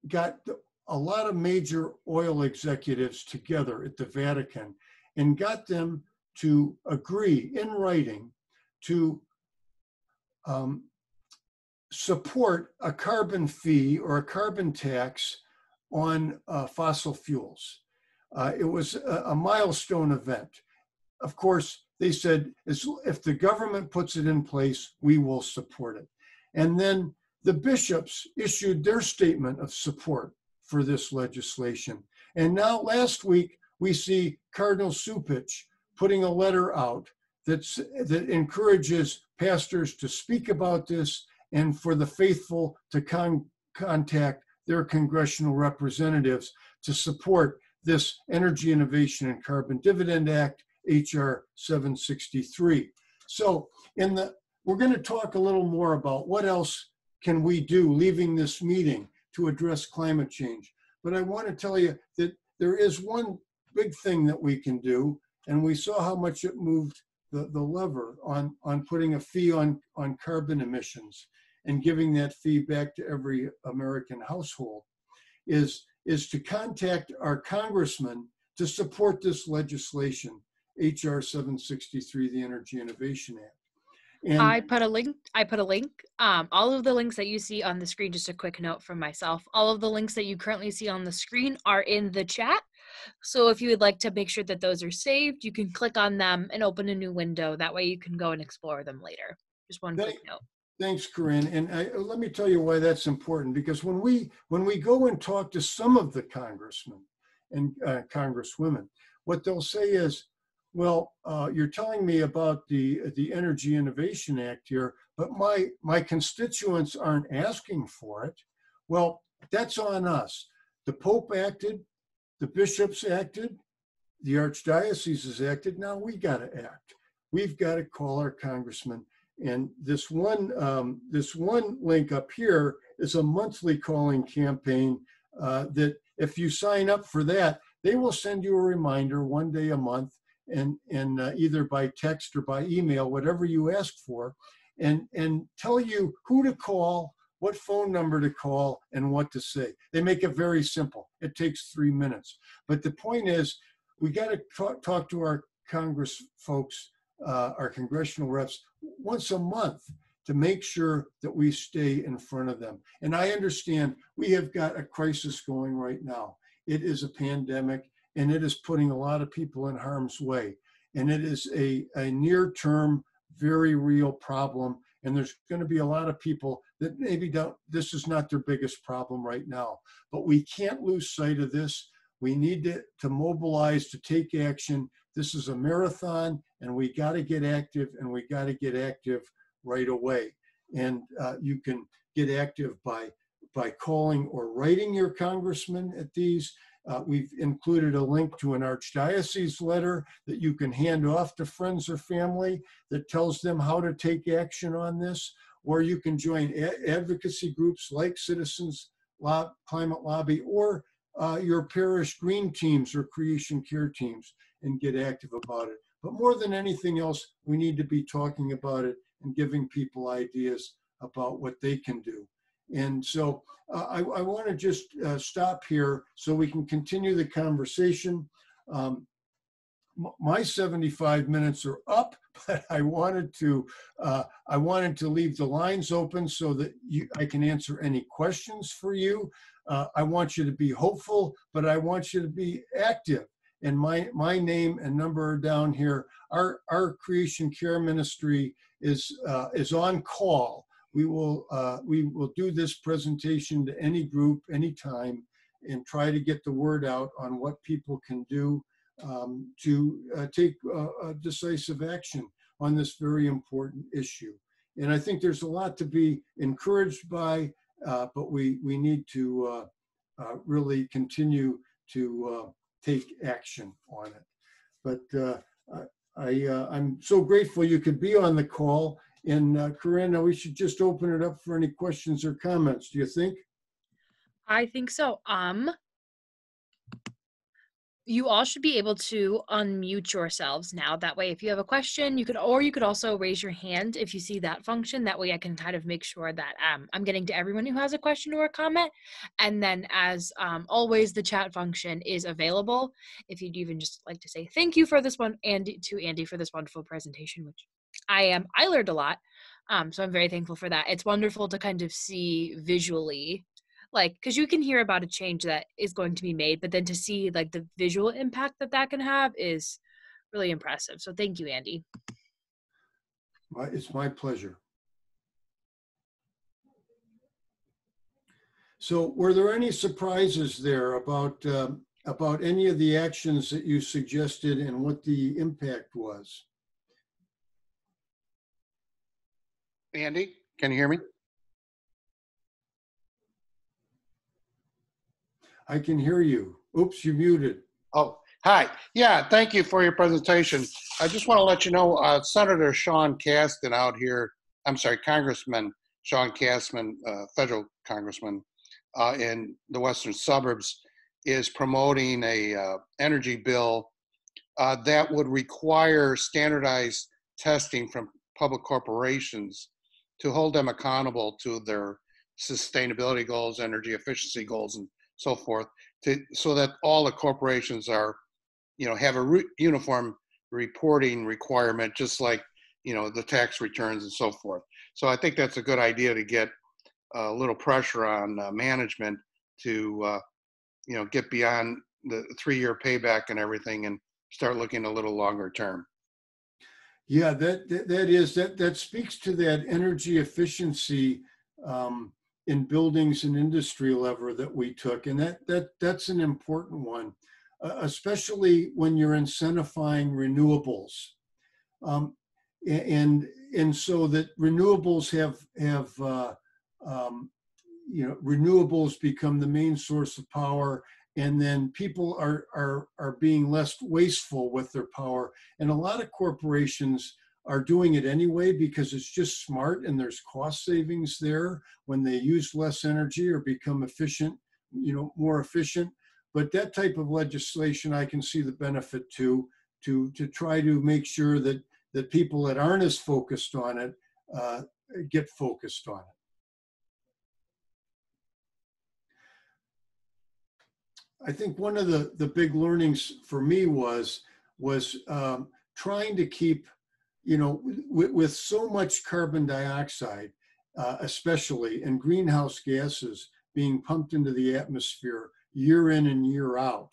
got a lot of major oil executives together at the Vatican and got them to agree in writing to support a carbon fee or a carbon tax on fossil fuels. It was a milestone event. Of course, they said, if the government puts it in place, we will support it. And then the bishops issued their statement of support for this legislation. And now last week, we see Cardinal Cupich putting a letter out that encourages pastors to speak about this and for the faithful to contact their congressional representatives to support this Energy Innovation and Carbon Dividend Act, HR 763. So we're going to talk a little more about what else can we do leaving this meeting to address climate change. But I want to tell you that there is one big thing that we can do, and we saw how much it moved the lever on putting a fee on carbon emissions and giving that fee back to every American household, is to contact our congressman to support this legislation HR 763, the Energy Innovation Act. And I put a link. All of the links that you see on the screen, just a quick note from myself, all of the links that you currently see on the screen are in the chat. So if you would like to make sure that those are saved, you can click on them and open a new window. That way you can go and explore them later. Just one quick note. Thanks, Corinne. And let me tell you why that's important, because when we go and talk to some of the congressmen and congresswomen, what they'll say is, well, you're telling me about the Energy Innovation Act here, but my constituents aren't asking for it. Well, that's on us. The Pope acted, the bishops acted, the archdiocese has acted. Now we got to act. We've got to call our congressmen. And this one link up here is a monthly calling campaign that if you sign up for that, they will send you a reminder one day a month, and either by text or by email, whatever you ask for, and tell you who to call, what phone number to call, and what to say. They make it very simple. It takes 3 minutes. But the point is, we got to talk to our Congress folks, our congressional reps, once a month to make sure that we stay in front of them. And I understand we have got a crisis going right now. It is a pandemic, and it is putting a lot of people in harm's way. And it is a near-term, very real problem. And there's going to be a lot of people that maybe this is not their biggest problem right now. But we can't lose sight of this. We need to mobilize, to take action. This is a marathon, and we got to get active, and we got to get active right away. And you can get active by calling or writing your congressman at these. We've included a link to an archdiocese letter that you can hand off to friends or family that tells them how to take action on this. Or you can join advocacy groups like Citizens Climate Lobby, or your parish green teams or creation care teams, and get active about it. But more than anything else, we need to be talking about it and giving people ideas about what they can do. And so I want to just stop here so we can continue the conversation. My 75 minutes are up, but I wanted to leave the lines open so that I can answer any questions for you. I want you to be hopeful, but I want you to be active. And my name and number are down here. Our Creation Care Ministry is on call. We will do this presentation to any group, anytime, and try to get the word out on what people can do to take decisive action on this very important issue. And I think there's a lot to be encouraged by, but we need to really continue to take action on it. But I'm so grateful you could be on the call. And Corinne, we should just open it up for any questions or comments. Do you think? I think so. You all should be able to unmute yourselves now. That way, if you have a question, you could also raise your hand if you see that function. That way I can kind of make sure that I'm getting to everyone who has a question or a comment. And then as always, the chat function is available. If you'd even just like to say thank you for this one, and to Andy for this wonderful presentation, which I learned a lot. So I'm very thankful for that. It's wonderful to kind of see visually, like, because you can hear about a change that is going to be made, but then to see like the visual impact that can have is really impressive. So thank you, Andy. It's my pleasure. So were there any surprises there about any of the actions that you suggested and what the impact was? Andy, can you hear me? I can hear you. Oops, you muted. Oh, hi. Yeah, thank you for your presentation. I just want to let you know, Senator Sean Casten out here, I'm sorry, Congressman Sean Casten, federal congressman in the western suburbs, is promoting a energy bill that would require standardized testing from public corporations to hold them accountable to their sustainability goals, energy efficiency goals, and so forth, so that all the corporations are, have a uniform reporting requirement, just like, the tax returns and so forth. So I think that's a good idea to get a little pressure on management to, get beyond the 3-year payback and everything and start looking a little longer term. Yeah, that speaks to that energy efficiency in buildings and industry lever that we took, and that's an important one, especially when you're incentivizing renewables, and so that renewables have renewables become the main source of power, and then people are being less wasteful with their power. And a lot of corporations are doing it anyway because it's just smart and there's cost savings there when they use less energy or become efficient, more efficient. But that type of legislation, I can see the benefit to try to make sure that people that aren't as focused on it get focused on it. I think one of the big learnings for me was trying to keep, with so much carbon dioxide, especially, and greenhouse gases being pumped into the atmosphere year in and year out.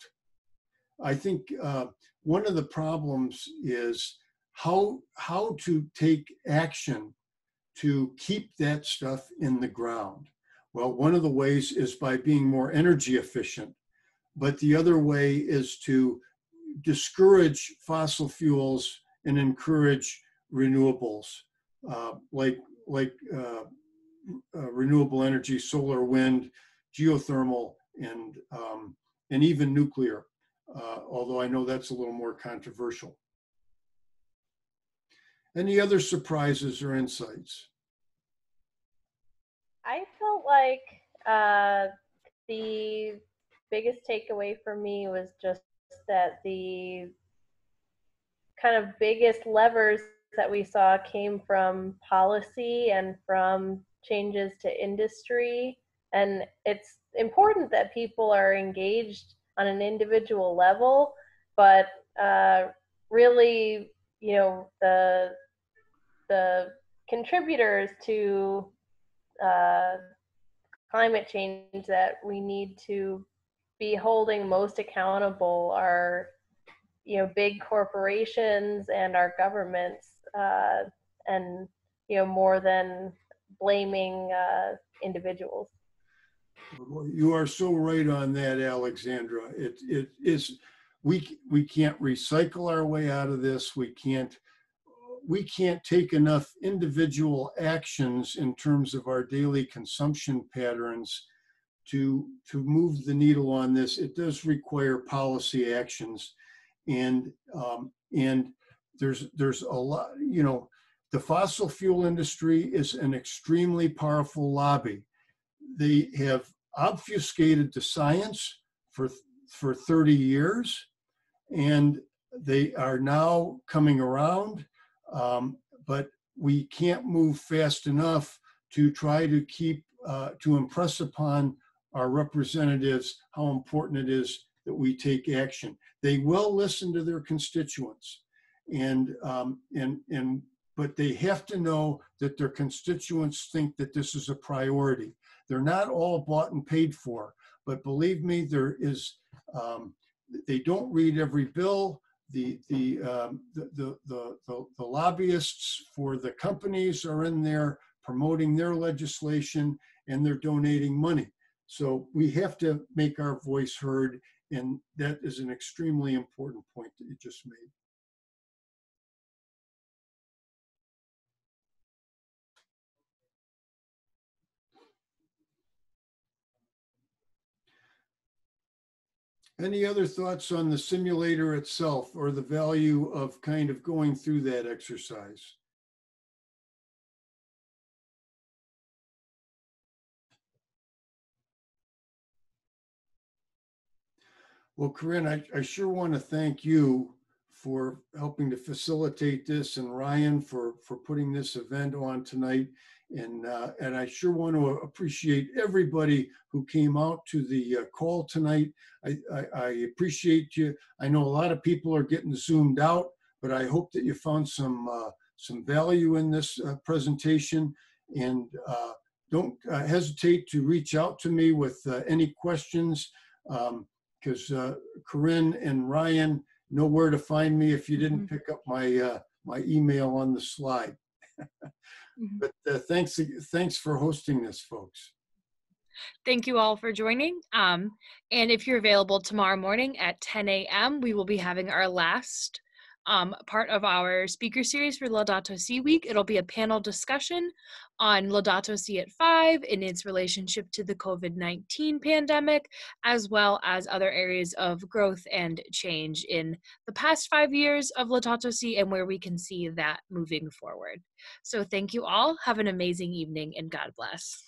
I think one of the problems is how to take action to keep that stuff in the ground. Well, one of the ways is by being more energy efficient. But the other way is to discourage fossil fuels and encourage renewables, like renewable energy, solar, wind, geothermal, and even nuclear. Although I know that's a little more controversial. Any other surprises or insights? I felt like the biggest takeaway for me was just that the kind of biggest levers that we saw came from policy and from changes to industry. And it's important that people are engaged on an individual level, but really, the contributors to climate change that we need to be holding most accountable are, big corporations and our governments, and more than blaming individuals. You are so right on that, Alexandra. It is, we can't recycle our way out of this. We can't take enough individual actions in terms of our daily consumption patterns to move the needle on this. It does require policy actions, and there's a lot. The fossil fuel industry is an extremely powerful lobby. They have obfuscated the science for 30 years, and they are now coming around. But we can't move fast enough to try to keep to impress upon our representatives how important it is that we take action. They will listen to their constituents, but they have to know that their constituents think that this is a priority. They're not all bought and paid for, but believe me, there is. They don't read every bill. The lobbyists for the companies are in there promoting their legislation, and they're donating money. So we have to make our voice heard, and that is an extremely important point that you just made. Any other thoughts on the simulator itself or the value of kind of going through that exercise? Well, Corinne, I sure want to thank you for helping to facilitate this, and Ryan for putting this event on tonight. And I sure want to appreciate everybody who came out to the call tonight. I appreciate you. I know a lot of people are getting zoomed out, but I hope that you found some value in this presentation, and don't hesitate to reach out to me with any questions, because Corinne and Ryan know where to find me if you didn't pick up my email on the slide. But thanks for hosting this, folks. Thank you all for joining. And if you're available tomorrow morning at 10 a.m., we will be having our last part of our speaker series for Laudato Si Week. It'll be a panel discussion on Laudato Si at 5 and its relationship to the COVID-19 pandemic, as well as other areas of growth and change in the past 5 years of Laudato Si and where we can see that moving forward. So thank you all. Have an amazing evening and God bless.